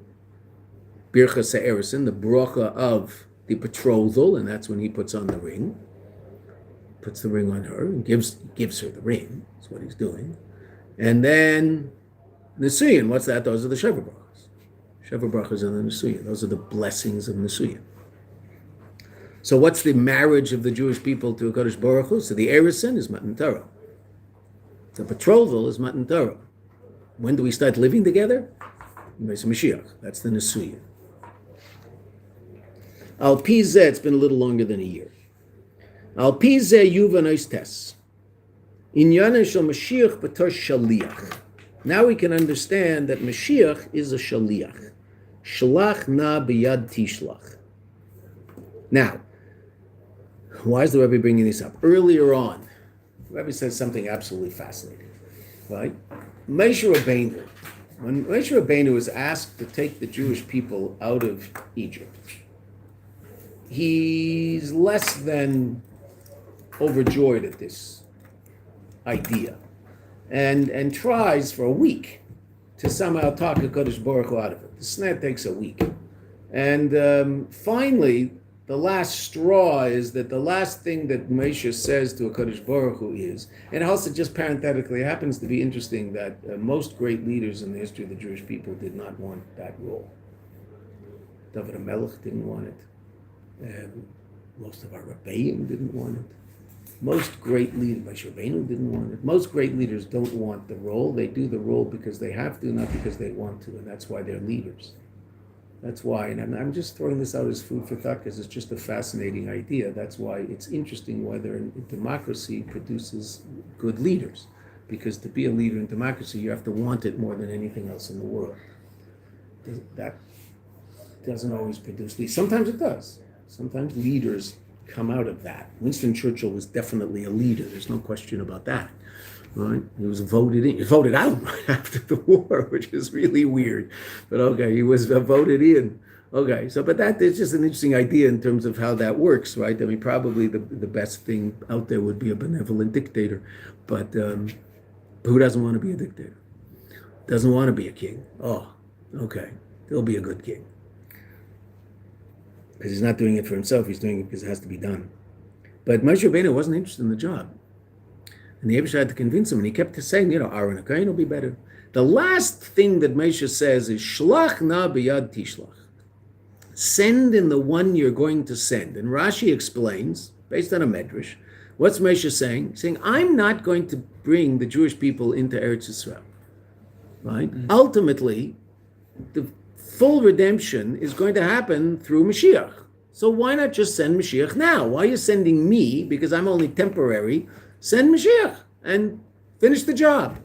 A: Birchas Ha'erison, the bracha of the betrothal, and that's when he puts on the ring. Puts the ring on her and gives her the ring. That's what he's doing. And then Nisuyin, what's that? Those are the Sheva brachas. Sheva brachas are the Nisuyin. Those are the blessings of Nisuyin. So what's the marriage of the Jewish people to HaKadosh Baruch Hu? So the erison is Matan Torah. The betrothal is Matan Torah. When do we start living together? Beis Mashiach. That's the Nisuyin. Al pi zeh, it's been a little longer than a year. Al pi zeh yuvan oistes. Inyana shel Mashiach b'tor shaliach. Now we can understand that Mashiach is a shaliach. Shalach na b'yad tishlach. Now, why is the Rebbe bringing this up? Earlier on, the Rebbe says something absolutely fascinating, right? Moshe Rabbeinu, when Moshe Rabbeinu was asked to take the Jewish people out of Egypt, he's less than overjoyed at this idea, and tries for a week to somehow talk HaKadosh Baruch Hu out of it. The snare takes a week. And finally, the last straw is that the last thing that Moshe says to HaKadosh Baruch Hu is, and also just parenthetically, it happens to be interesting that most great leaders in the history of the Jewish people did not want that role. David HaMelech didn't want it. Most of our Rebbeim didn't want it. Most great leaders, Moshe Rabbeinu didn't want it. Most great leaders don't want the role. They do the role because they have to, not because they want to, and that's why they're leaders. That's why, and I'm just throwing this out as food for thought because it's just a fascinating idea. That's why it's interesting whether democracy produces good leaders, because to be a leader in democracy, you have to want it more than anything else in the world. That doesn't always produce leaders. Sometimes it does. Sometimes leaders come out of that. Winston Churchill was definitely a leader. There's no question about that. Right? He was voted out right after the war, which is really weird. But okay, he was voted in. Okay, so but that is just an interesting idea in terms of how that works, right? I mean, probably the best thing out there would be a benevolent dictator, but who doesn't want to be a dictator? Doesn't want to be a king? Oh, okay, he'll be a good king. Because he's not doing it for himself, he's doing it because it has to be done. But Moshe Rabbeinu wasn't interested in the job. And the Eibusha had to convince him, and he kept saying, Aaron HaKohen will be better. The last thing that Moshe says is, Shlach na b'yad tishlach. Send in the one you're going to send. And Rashi explains, based on a medrash, what's Moshe saying? He's saying, I'm not going to bring the Jewish people into Eretz Yisrael. Right? Mm-hmm. Ultimately, the full redemption is going to happen through Mashiach. So why not just send Mashiach now? Why are you sending me? Because I'm only temporary. Send Mashiach and finish the job.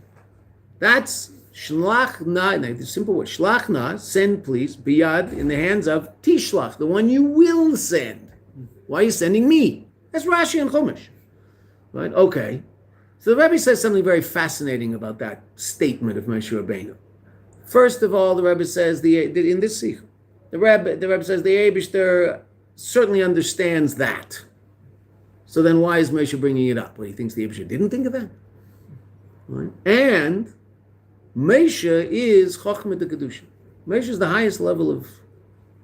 A: That's shlach na, the simple word, shlach na, send please, biyad, in the hands of tishlach, the one you will send. Why are you sending me? That's Rashi and Chumash. Right? Okay. So the Rebbe says something very fascinating about that statement of Moshe Rabbeinu. First of all, the Rebbe says, in this Sicha, the Rebbe says the Eibishter certainly understands that. So then why is Moshe bringing it up? Well, he thinks the Eibishter didn't think of that. Right? And Moshe is Chochmah de Kedusha. Moshe is the highest level of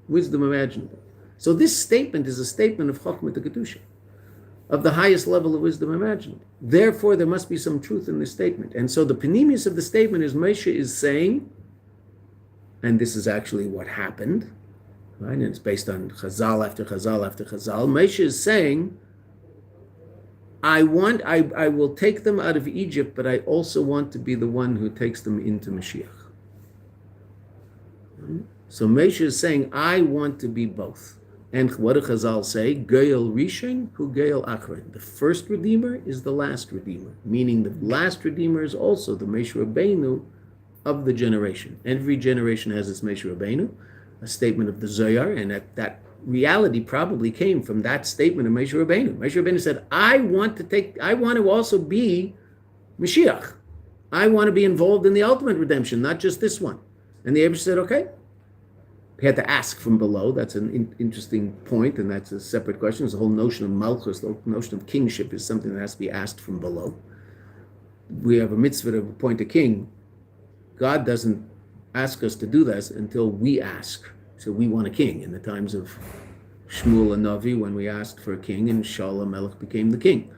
A: wisdom imaginable. So this statement is a statement of Chochmah de Kedusha, of the highest level of wisdom imaginable. Therefore, there must be some truth in this statement. And so the panemius of the statement is Moshe is saying, and this is actually what happened, right? And it's based on Chazal after Chazal after Chazal. Moshe is saying, I will take them out of Egypt, but I also want to be the one who takes them into Mashiach. Right? So Moshe is saying, I want to be both. And what do Chazal say? Goyel Rishon, hu Goyel Achron. The first Redeemer is the last Redeemer, meaning the last Redeemer is also the Moshe Rabbeinu of the generation. Every generation has its Moshe Rabbeinu, a statement of the Zohar, and that reality probably came from that statement of Moshe Rabbeinu. Moshe Rabbeinu said, I want to also be Mashiach. I want to be involved in the ultimate redemption, not just this one. And the Abish said, okay. He had to ask from below. That's an interesting point, and that's a separate question. There's a whole notion of malchus, the whole notion of kingship is something that has to be asked from below. We have a mitzvah to appoint a king. God doesn't ask us to do this until we ask. So we want a king. In the times of Shmuel and Navi, when we asked for a king, and Shaul Melech became the king.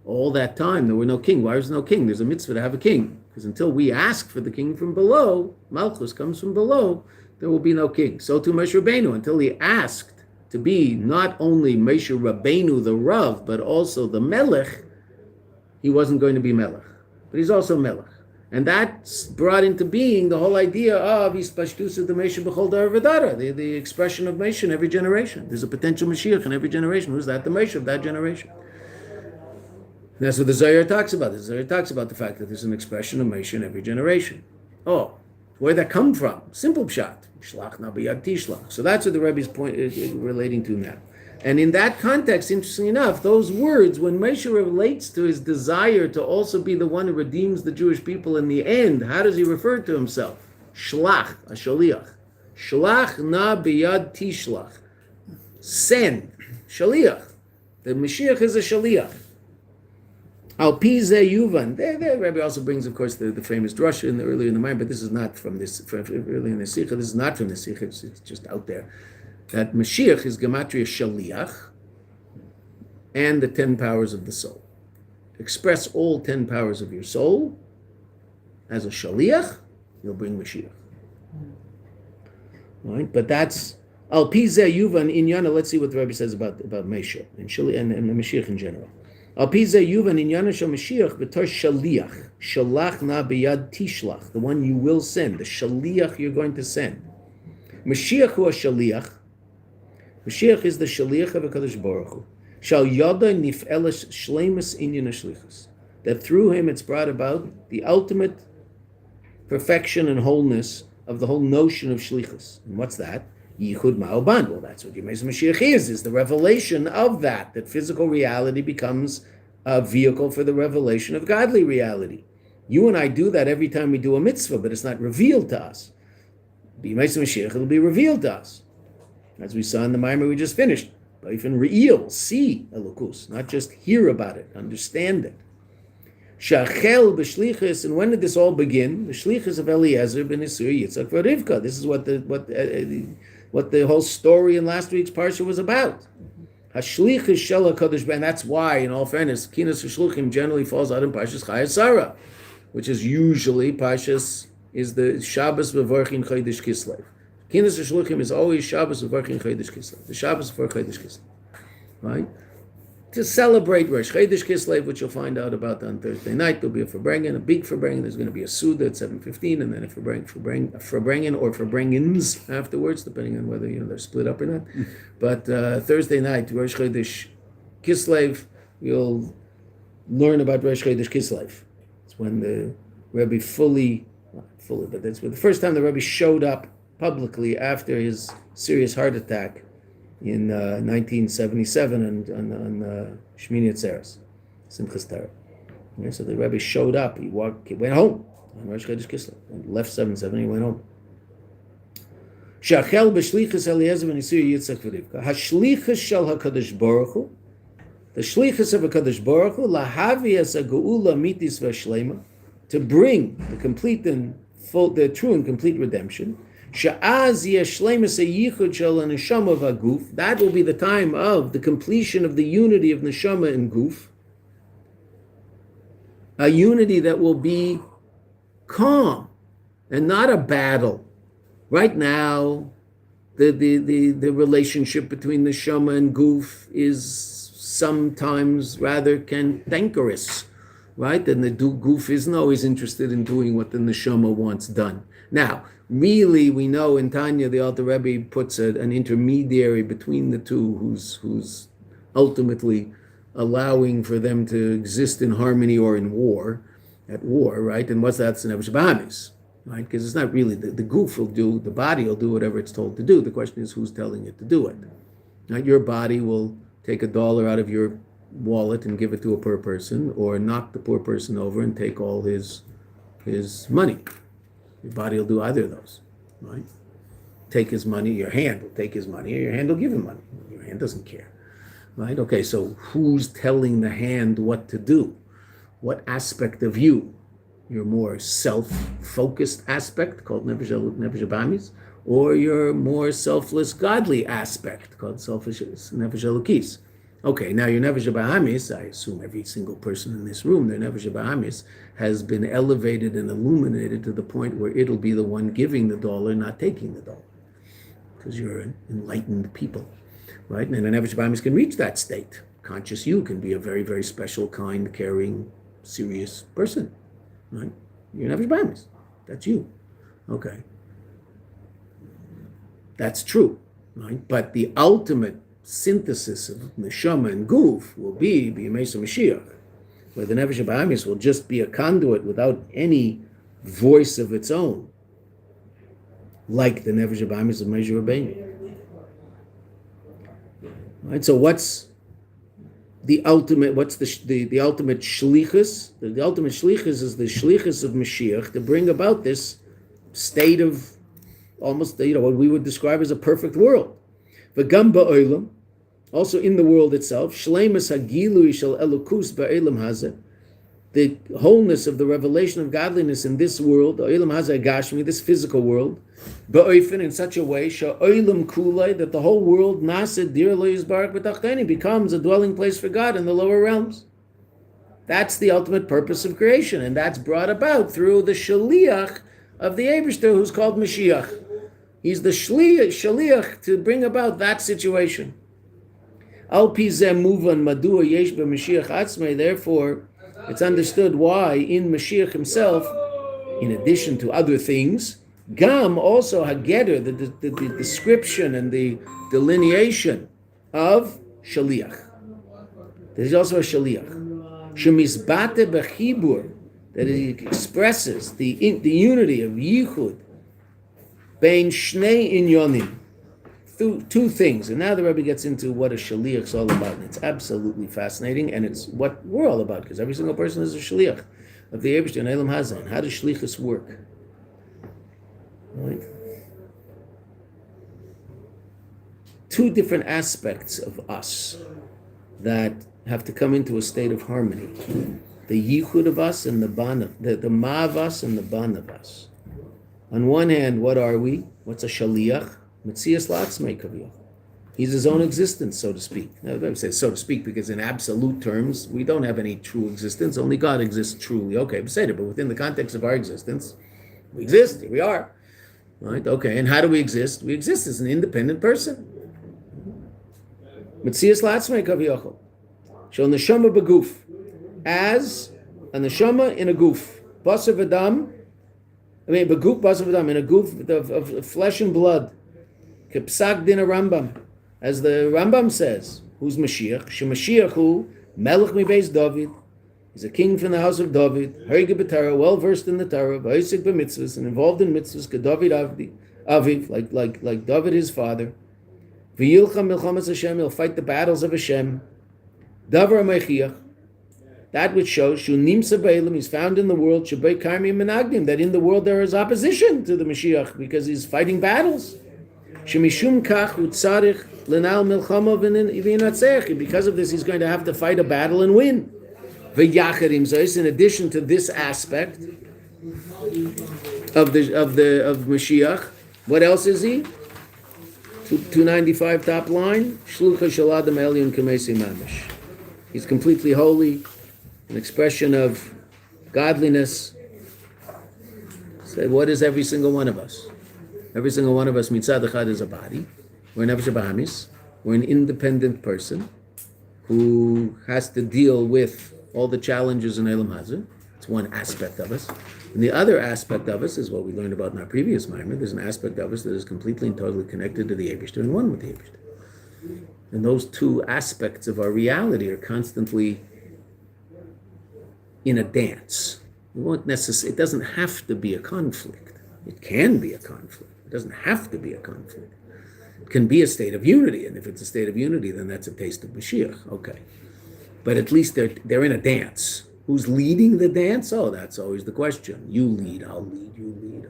A: All that time, there were no king. Why is there no king? There's a mitzvah to have a king. Because until we ask for the king from below, malchus comes from below, there will be no king. So too Moshe Rabbeinu, until he asked to be not only Moshe Rabbeinu the Rav, but also the Melech, he wasn't going to be Melech. But he's also Melech. And that's brought into being the whole idea of Yispashtus of the Moshe B'chol Dar V'Dara, the expression of Moshe in every generation. There's a potential Mashiach in every generation. Who's that? The Moshe of that generation. And that's what the Zohar talks about. The Zohar talks about the fact that there's an expression of Moshe in every generation. Oh, where'd that come from? Simple pshat. Shlach na b'yad tishlach. So that's what the Rebbe's point is relating to now. And in that context, interestingly enough, those words, when Moshe relates to his desire to also be the one who redeems the Jewish people in the end, how does he refer to himself? Shlach, a shaliach. Shlach na b'yad tishlach. Send, shaliach. The Mashiach is a shaliach. Al pize yuvan. The Rebbe also brings, of course, the famous drasha earlier in the mind, but this is not from this, early in the Sicha. This is not from the Sicha. It's just out there. That Mashiach is gematria shaliach and the 10 powers of the soul. Express all 10 powers of your soul as a shaliach, you'll bring Mashiach. Right? But that's al pize yuvan inyana. Let's see what the Rebbe says about Moshe and Mashiach in general. Al pize yuvan inyana shel Mashiach v'tor shaliach shalach na b'yad tishlach, the one you will send, the shaliach you're going to send. Mashiach hu a shaliach. Mashiach is the shaliach of HaKadosh Baruch Hu. Shal yada nif'eles shleimus inyan SHLICHUS. That through him it's brought about the ultimate perfection and wholeness of the whole notion of shlichus. And what's that? Yichud Ma'oban. Well, that's what Yemei Mashiach is the revelation of that physical reality becomes a vehicle for the revelation of godly reality. You and I do that every time we do a mitzvah, but it's not revealed to us. Yemei Mashiach, it'll be revealed to us. As we saw in the Maimer we just finished. Even real, see Elokus, not just hear about it, understand it. Shachel b'shlichus, and when did this all begin? The shlichus of Eliezer ben Isur Yitzchak v'Rivka. This is what the whole story in last week's parsha was about. Hashlichus shel HaKadosh, and that's why, in all fairness, Kinas Shluchim generally falls out in Parshas Chaye Sara, which is usually Parshas is the Shabbos v'Vorchin Chodesh Kislev. Kinas Shluchim is always Shabbos v'Vorchin Chodesh Kislev. The Shabbos for Chodesh Kislev, right? to celebrate Rosh Chodesh Kislev, which you'll find out about on Thursday night. There'll be a Farbrengen, a big Farbrengen. There's going to be a Suda at 7:15, and then a Farbrengen or Farbrengens afterwards, depending on whether they're split up or not. But Thursday night, Rosh Chodesh Kislev, you'll learn about Rosh Chodesh Kislev. It's when the Rebbe but that's the first time the Rebbe showed up publicly after his serious heart attack in 1977 and on Shmini Atzeres, Simchas Torah. So the Rebbe showed up. He went home on Rosh Chodesh Kislev. Left 7/7. He went home. Shachel b'shlichus Eliezer v'Nisir Yitzchak v'Rivka. Hashlichus shel Hakadosh Baruch Hu. The shlichus of Hakadosh Baruch Hu lahavi as a geula mitis v'shlema, to bring the complete and full, the true and complete redemption. Sha'az yeshlemus yichud shel neshama v'guf. That will be the time of the completion of the unity of neshama and guf. A unity that will be calm and not a battle. Right now, the relationship between neshama and guf is sometimes rather cantankerous, right? And the guf isn't always interested in doing what the neshama wants done. Now, really, we know in Tanya, the Alter Rebbe puts an intermediary between the two who's ultimately allowing for them to exist in harmony or in war, at war, right? And what's that? It's the Nefesh Bahamis, right? Because it's not really, the guf will do, the body will do whatever it's told to do. The question is who's telling it to do it. Right? Your body will take $1 out of your wallet and give it to a poor person, or knock the poor person over and take all his money. Your body will do either of those, right? Take his money, your hand will take his money, or your hand will give him money. Your hand doesn't care, right? Okay, so who's telling the hand what to do? What aspect of you? Your more self-focused aspect, called Nefesh Bahamis, or your more selfless, godly aspect, called Nefesh Elokis. Okay, now your Nefesh Bahamis, I assume every single person in this room, their Nefesh Bahamis has been elevated and illuminated to the point where it'll be the one giving the dollar, not taking the dollar. Because you're an enlightened people, right? And a Nefesh Bahamis can reach that state. Conscious you can be a very, very special, kind, caring, serious person, right? You're Nefesh Bahamis. That's you. Okay. That's true, right? But the ultimate synthesis of neshama and guf will be B'Yemei Mashiach, where the Nefesh Bahamis will just be a conduit without any voice of its own, like the Nefesh Bahamis of Moshe Rabbeinu. Right. So what's the ultimate? What's the ultimate shlichus? The ultimate shlichus is the shlichus of Mashiach to bring about this state of almost what we would describe as a perfect world. V'gam ba'olam, also in the world itself, shleimus hagilui shel elokus ba'olam hazeh, the wholeness of the revelation of godliness in this world, olam hazeh gashmi, this physical world, ba'ofen, in such a way, sha'olam kulei, that the whole world nased dir lo yizbarak b'tachteni, becomes a dwelling place for God in the lower realms. That's the ultimate purpose of creation, and that's brought about through the shaliach of the Eibishter, who's called Mashiach. He's the shaliach to bring about that situation. Al pi zeh muvan madua yesh b'Mashiach atzmei. Therefore, it's understood why in Mashiach himself, in addition to other things, gam also hageder, the description and the delineation of shaliach. There's also a shaliach. Shemisbate b'chibur, that he expresses the unity of yichud bein shnei inyonim, two things. And now the Rebbe gets into what a shaliach is all about, and it's absolutely fascinating, and it's what we're all about, because every single person is a shaliach of the Eibishter and Elam Hazan. How does shlichus work? Right? Two different aspects of us that have to come into a state of harmony. The yichud of us and the ban of, the ma of us and the ban of us. On one hand, what are we? What's a shaliach? Metzias la'atzmei kaviyach. He's his own existence, so to speak. Now, I say so to speak because in absolute terms, we don't have any true existence. Only God exists truly. Okay, but within the context of our existence, we exist. Here we are. Right? Okay, and how do we exist? We exist as an independent person. Metzias la'atzmei kaviyach. Shal neshama beguf, as a neshama in a goof. Basar v'dam, beguf basar v'dam, in a goof of flesh and blood. Kepsak din a Rambam, as the Rambam says, who's Mashiach? Shemashiach hu melech mi beis David. He's a king from the house of David. Harige b'Torah, well versed in the Torah. V'osek b'mitzvahs, and involved in mitzvahs. Kedavid aviv, like David his father. V'yilcham milchamas Hashem, he'll fight the battles of Hashem. Davar mechiach, that which shows shu nimsa b'elam, he's found in the world. Shabei karmi menagdim, that in the world there is opposition to the Mashiach because he's fighting battles. Shemishum kach utzarich lenal milchama v'yinatzeach, because of this he's going to have to fight a battle and win. V'yacharim zois, in addition to this aspect of Mashiach, what else is he? 295 top line. SHLICHUS shel adam elyon k'meisei mamish. He's completely holy, an expression of godliness. So what is every single one of us? Every single one of us, mitzad echad, is a body. We're an nefesh bahamis. We're an independent person who has to deal with all the challenges in Elam Hazeh. It's one aspect of us. And the other aspect of us is what we learned about in our previous Maimer. There's an aspect of us that is completely and totally connected to the Eibishter and one with the Eibishter. And those two aspects of our reality are constantly in a dance. It doesn't have to be a conflict. It can be a conflict. It doesn't have to be a conflict. It can be a state of unity, and if it's a state of unity, then that's a taste of Mashiach. Okay. But at least they're in a dance. Who's leading the dance? Oh, that's always the question. You lead, I'll lead, you lead.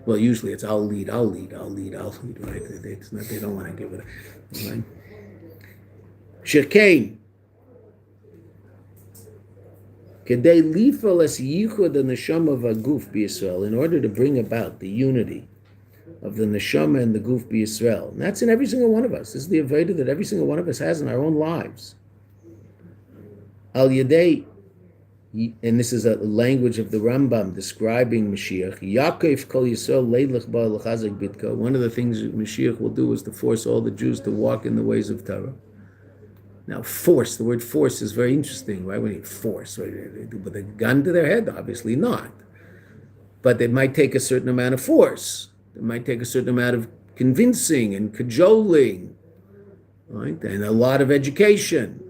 A: Well, usually it's I'll lead, right? It's not, they don't want to give it a, right? Shekain. Kedei lifal es yichud the neshama v'aguf b'Yisrael, in order to bring about the unity of the neshama and the guf b'Yisrael. And that's in every single one of us. This is the avodah that every single one of us has in our own lives. Al yedei, and this is a language of the Rambam describing Mashiach. Yaakov kol Yisrael leilach ba l'chazek bitka. One of the things Mashiach will do is to force all the Jews to walk in the ways of Torah. Now, force, the word force is very interesting, right? When you force, right? With a gun to their head, obviously not. But it might take a certain amount of force. It might take a certain amount of convincing and cajoling, right? And a lot of education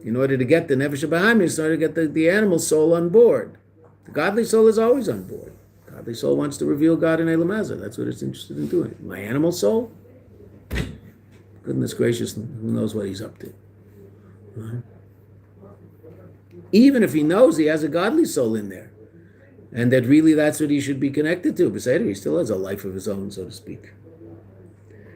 A: in order to get the nefesh bahamis, in order to get the animal soul on board. The godly soul is always on board. The godly soul wants to reveal God in Elam Hazeh. That's what it's interested in doing. My animal soul? Goodness gracious, who knows what he's up to? Right? Even if he knows he has a godly soul in there, and that really that's what he should be connected to, Beseder, he still has a life of his own, so to speak.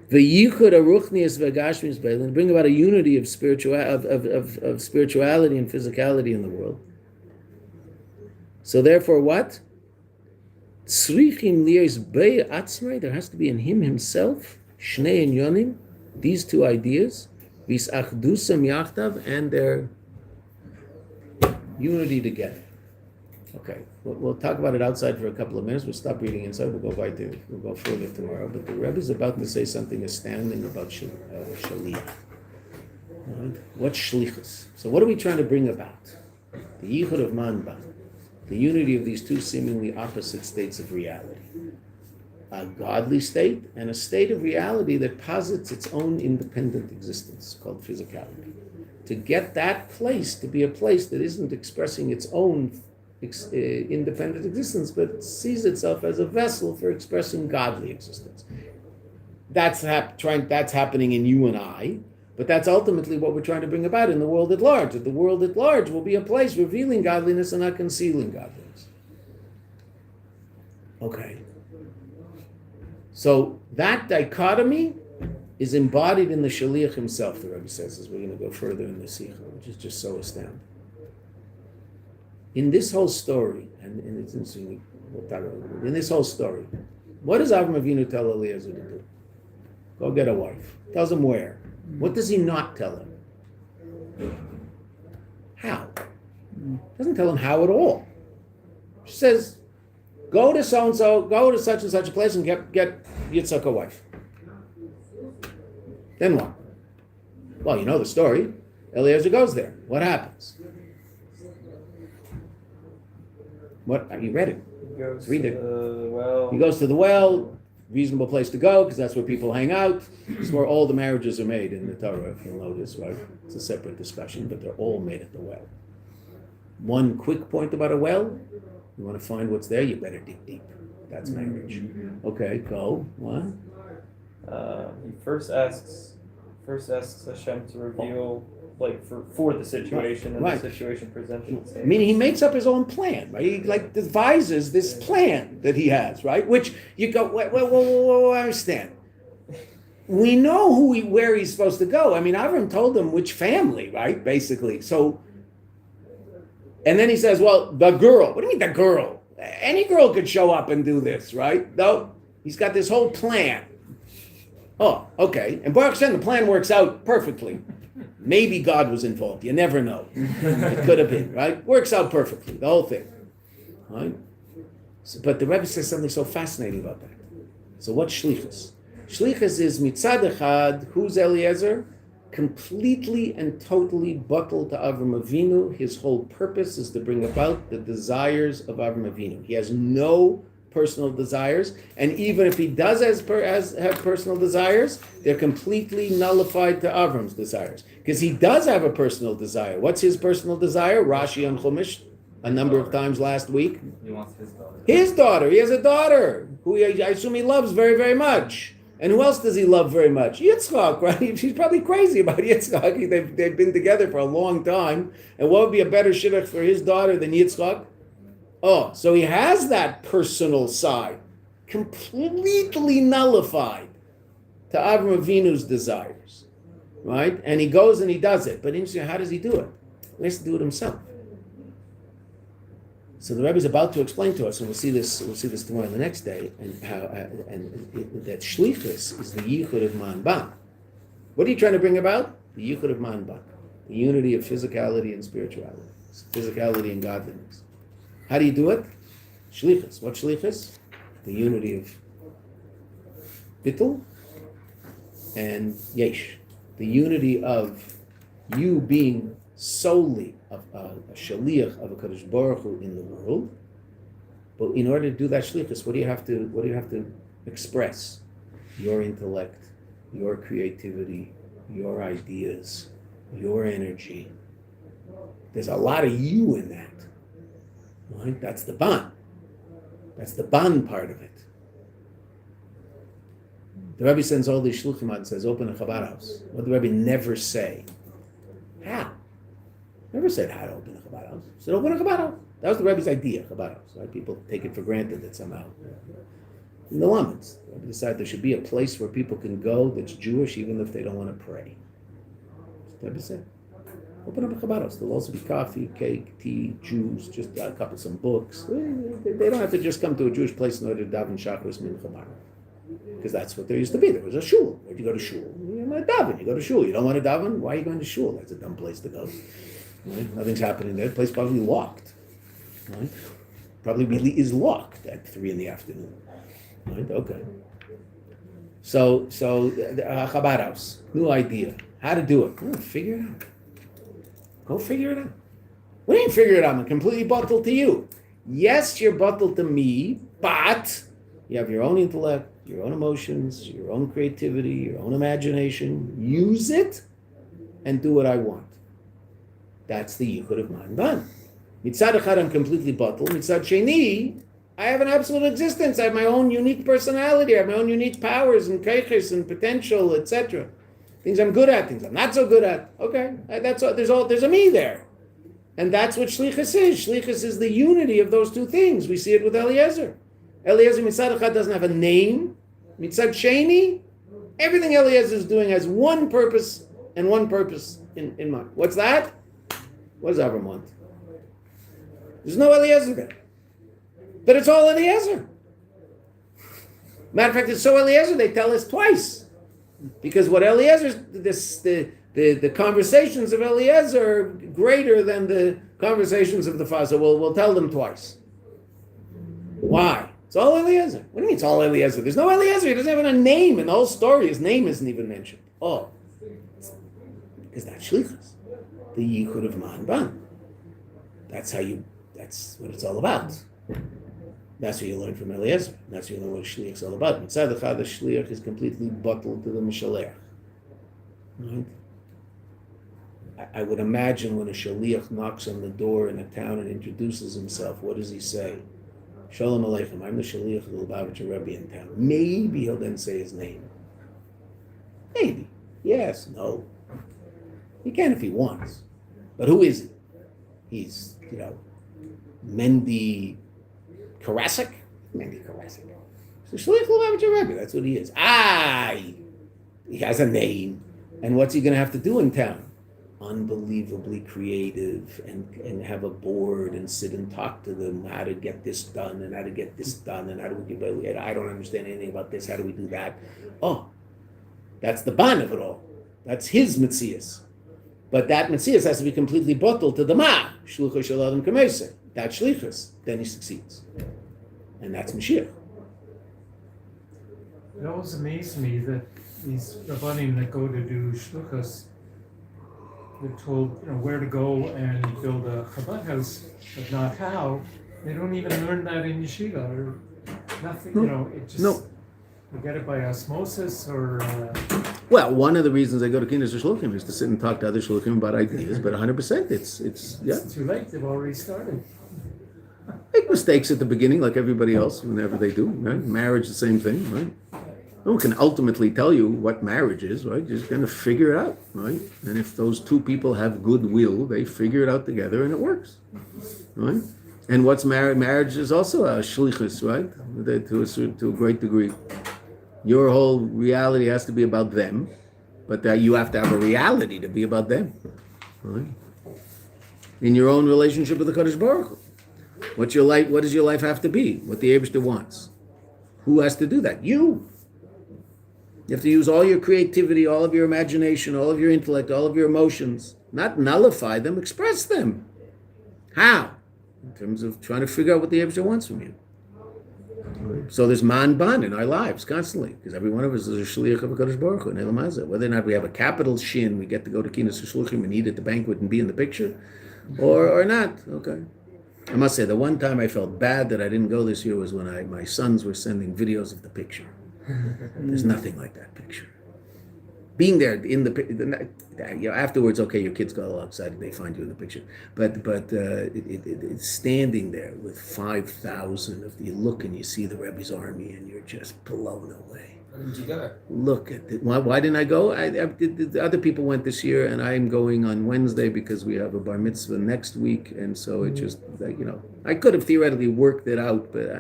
A: The yichud aruchnius v'gashmis beilin, bring about a unity of spirituality and physicality in the world. So therefore, what? Tzrichim liyos bei atzmai, there has to be in him himself, shnei inyonim, these two ideas, vis achdusam yachtav, and their unity together. Okay, we'll talk about it outside for a couple of minutes. We'll stop reading inside. We'll go further tomorrow. But the Rebbe is about to say something astounding about Shaliach. Right? What's Shlichus? So what are we trying to bring about? The Yichud of Manba, the unity of these two seemingly opposite states of reality. A godly state and a state of reality that posits its own independent existence, called physicality. To get that place to be a place that isn't expressing its own independent existence, but sees itself as a vessel for expressing godly existence. That's happening in you and I, but that's ultimately what we're trying to bring about in the world at large. That the world at large will be a place revealing godliness and not concealing godliness. Okay. So that dichotomy is embodied in the Shaliach himself, the Rebbe says, as we're going to go further in the Sicha, which is just so astounding. In this whole story, and it's interesting, in this whole story, what does Avram Avinu tell Eliezer to do? Go get a wife. Tells him where. What does he not tell him? How? Doesn't tell him how at all. She says, go to so-and-so, go to such and such a place and get Yitzhak a wife. Then what? Well, you know the story. Eliezer goes there. What happens? What? You read it.
C: He goes
A: Read
C: to
A: it.
C: the well.
A: He goes to the well, reasonable place to go, because that's where people hang out. It's where all the marriages are made in the Torah, if you'll notice, right? It's a separate discussion, but they're all made at the well. One quick point about a well, you want to find what's there, you better dig deep. That's marriage. Okay, go. What?
C: He first asks Hashem to reveal, like, for the situation, and
A: Right.
C: the situation presents itself.
A: Meaning he makes up his own plan, right? He like devises this plan that he has, right? Which you go, well, I understand. We know where he's supposed to go. I mean, Avram told him which family, right? Basically. So, and then he says, well, the girl. What do you mean the girl? Any girl could show up and do this, right? No, he's got this whole plan. Oh, okay. And Baruch Hashem, the plan works out perfectly. Maybe God was involved. You never know. It could have been, right? Works out perfectly, the whole thing. Right? So, but the Rebbe says something so fascinating about that. So what's Shlichus? Shlichus is mitzad echad, who's Eliezer? Completely and totally buckled to Avram Avinu. His whole purpose is to bring about the desires of Avram Avinu. He has no personal desires, and even if he does have personal desires, they're completely nullified to Avram's desires. Because he does have a personal desire. What's his personal desire? Rashi on Chumash, a number of times last week.
B: He wants his daughter.
A: His daughter. He has a daughter who I assume he loves very, very much. And who else does he love very much? Yitzchak, right? She's probably crazy about Yitzchak. They've been together for a long time. And what would be a better shidduch for his daughter than Yitzchak? Oh, so he has that personal side completely nullified to Avram Avinu's desires, right? And he goes and he does it. But interesting, how does he do it? He has to do it himself. So the Rebbe is about to explain to us, and we'll see this tomorrow, the next day, and that Shlichus is the Yichud of Ma'anban. What are you trying to bring about? The Yichud of Ma'anban, the unity of physicality and spirituality, physicality and godliness. How do you do it? Shlichus. What Shlichus? The unity of Bittul and Yesh. The unity of you being solely a shaliach of a Kadosh Baruch Hu in the world. But in order to do that shlichus, what do you have to express? Your intellect, your creativity, your ideas, your energy. There's a lot of you in that. Right? That's the ban. That's the ban part of it. The Rebbe sends all these shluchim out and says, open a Chabad house. What did the Rebbe never say? How? Never said how to open a Chabad house. He said, open a Chabad house. That was the Rebbe's idea, Chabad house. Right? People take it for granted that somehow. In the Laments, the Rebbe decided there should be a place where people can go that's Jewish even if they don't want to pray. That's what the Rebbe said. Open up a Chabad house. There'll also be coffee, cake, tea, Jews, just a couple, some books. They don't have to just come to a Jewish place in order to daven Shacharis Mincha Marav. Because that's what there used to be. There was a shul. Where'd you go to shul? You want to daven. You go to shul. You don't want to daven? Why are you going to shul? That's a dumb place to go. Right? Nothing's happening there. The place probably locked. Right? Probably really is locked at 3 p.m. Right? Okay. So Chabad house. New idea. How to do it. Figure it out. Go figure it out. What do you figure it out? I'm completely bottled to you. Yes, you're bottled to me, but you have your own intellect, your own emotions, your own creativity, your own imagination. Use it and do what I want. That's the yichud of Ma'anban. Mitzad echad, I'm completely bottled. Mitzad sheni, I have an absolute existence. I have my own unique personality. I have my own unique powers and keiches and potential, etc. Things I'm good at, things I'm not so good at. Okay, that's all. There's a me there, and that's what shlichus is. Shlichus is the unity of those two things. We see it with Eliezer. Eliezer mitzad echad doesn't have a name. Mitzad sheni, everything Eliezer is doing has one purpose and one purpose in mind. What's that? What does Avram want? There's no Eliezer there, but it's all Eliezer. Matter of fact, it's so Eliezer they tell us twice. Because what Eliezer's, the conversations of Eliezer are greater than the conversations of the father. So we'll tell them twice. Why? It's all Eliezer. What do you mean it's all Eliezer? There's no Eliezer. He doesn't have a name in the whole story. His name isn't even mentioned. Oh, because that's shlichus. the yichud of man ban. That's what it's all about. That's what you learn from Eliezer. That's what you learn what shliach is all about. Mitzad echad, the shliach is completely bottled to the mishalech. Right? I would imagine when a shaliach knocks on the door in a town and introduces himself, what does he say? Shalom Aleichem, I'm the shaliach of the Lubavitcher Rebbe in town. Maybe he'll then say his name. Maybe. Yes, no. He can if he wants. But who is he? He's, Mendy Karasik? Mendy Karasik. So shaliach Lubavitcher Rebbe, that's what he is. He has a name. And what's he going to have to do in town? Unbelievably creative and have a board and sit and talk to them how to get this done and how to get this done and how do we give it. I don't understand anything about this. How do we do that? Oh, that's the ban of it all. That's his Metzias. But that Metzias has to be completely bottled to the ma. Shluchos shel Adam Kameseh. That's Shlichus. Then he succeeds. And that's Mashiach.
D: It always amazed me that these Rabbanim that go to do Shluchos, they're told where to go and build a Chabad house, but not how. They don't even learn that in yeshiva or nothing. It just you get it by osmosis or.
A: Well, one of the reasons I go to Kinnis Shluchim is to sit and talk to other Shluchim about ideas. But 100%, it's
D: too late. They've already started.
A: Make mistakes at the beginning, like everybody else, whenever they do. Right? Marriage, the same thing, right? No one can ultimately tell you what marriage is, right? You're just going to figure it out, right? And if those two people have goodwill, they figure it out together and it works, right? And what's marriage? Marriage is also a shlichus, right? To a great degree. Your whole reality has to be about them, but that you have to have a reality to be about them, right? In your own relationship with the Kadosh Baruch Hu. What's your life? What does your life have to be? What the Eibishter wants. Who has to do that? You. You have to use all your creativity, all of your imagination, all of your intellect, all of your emotions. Not nullify them, express them. How? In terms of trying to figure out what the Eibishter wants from you. So there's man ban in our lives constantly, because every one of us is a shliach of HaKadosh Baruch Hu in Elam Hazeh. Whether or not we have a capital shin, we get to go to Kinas Shluchim and eat at the banquet and be in the picture, or not. Okay. I must say, the one time I felt bad that I didn't go this year was when my sons were sending videos of the picture. There's nothing like that picture. Being there in the afterwards, okay, your kids got all excited, they find you in the picture. But it's standing there with 5,000 of you look and you see the Rebbe's army and you're just blown away.
E: Why didn't you go?
A: Look at it. Why didn't I go? The other people went this year, and I'm going on Wednesday because we have a bar mitzvah next week, and so it just I could have theoretically worked it out, but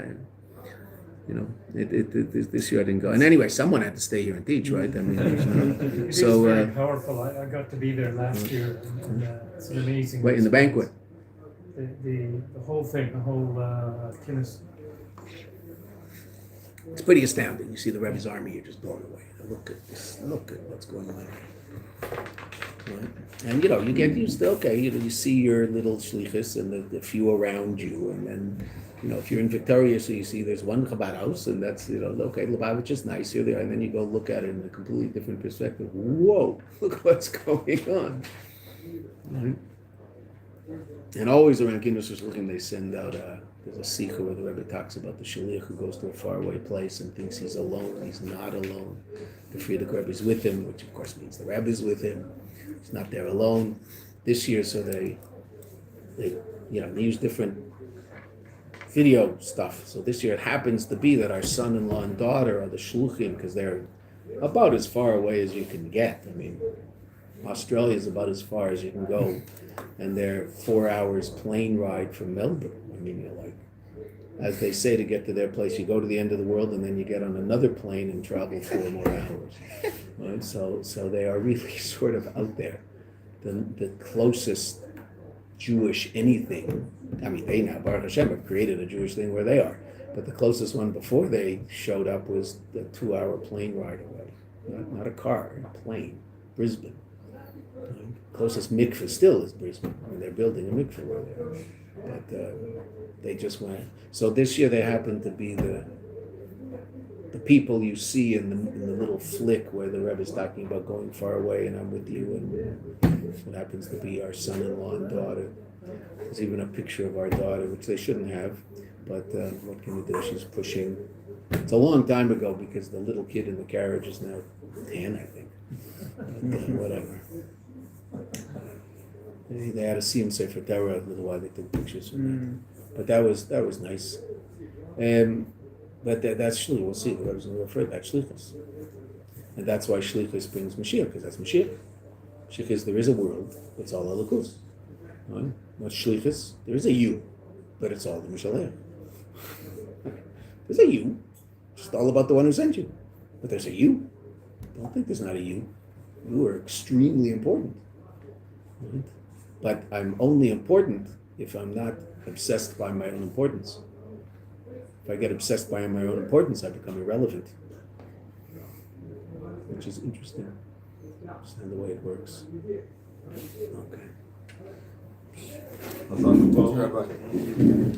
A: this year I didn't go. And anyway, someone had to stay here and teach, right? I mean,
D: It is very powerful. I got to be there last year, and it's an amazing.
A: Wait, in the banquet.
D: The whole thing, the whole Kinnis.
A: It's pretty astounding. You see the Rebbe's army, you're just blown away. Look at this. Look at what's going on here. Right? And you get used to, okay, you see your little shlichus and the few around you, and then if you're in Victoria, so you see there's one Chabad house, and that's okay, Lubavitch is nice here, there, and then you go look at it in a completely different perspective. Whoa, look what's going on. Right? And always around Kinnus Shluchim, they send out there's a Sicha where the Rebbe talks about the shaliach who goes to a faraway place and thinks he's alone. He's not alone. The Frierdiker Rebbe is with him, which of course means the Rebbe is with him. He's not there alone. This year, so they use different video stuff. So this year it happens to be that our son-in-law and daughter are the shluchim because they're about as far away as you can get. I mean, Australia is about as far as you can go, and they're 4 hours plane ride from Melbourne. I mean, you're like, as they say, to get to their place, you go to the end of the world, and then you get on another plane and travel 4 more hours. Right? So they are really sort of out there. The closest Jewish anything. I mean, they now, Baruch Hashem, have created a Jewish thing where they are. But the closest one before they showed up was the 2-hour plane ride away. Not a car, a plane. Brisbane. Closest mikveh still is Brisbane. I mean, they're building a mikveh over there. But they just went. So this year they happened to be the people you see in the little flick where the Rebbe is talking about going far away and I'm with you. It happens to be our son-in-law and daughter. There's even a picture of our daughter, which they shouldn't have, but what can we do? She's pushing. It's a long time ago because the little kid in the carriage is now 10, I think. But, whatever. They had to see him say for Torah a little while. They took pictures of that. But that was nice. But that's shlichus. We'll see. I was referred that's shlichus, and that's why shlichus brings Mashiach, because that's Mashiach. Shlichus, there is a world. It's all halakus. Right? What's shlichus? There is a you, but it's all the Mashiach. There's a you. It's all about the one who sent you. But there's a you. Don't think there's not a you. You are extremely important. Right? But I'm only important if I'm not obsessed by my own importance. If I get obsessed by my own importance, I become irrelevant. Which is interesting. Understand the way it works. Okay.
E: Rabbi.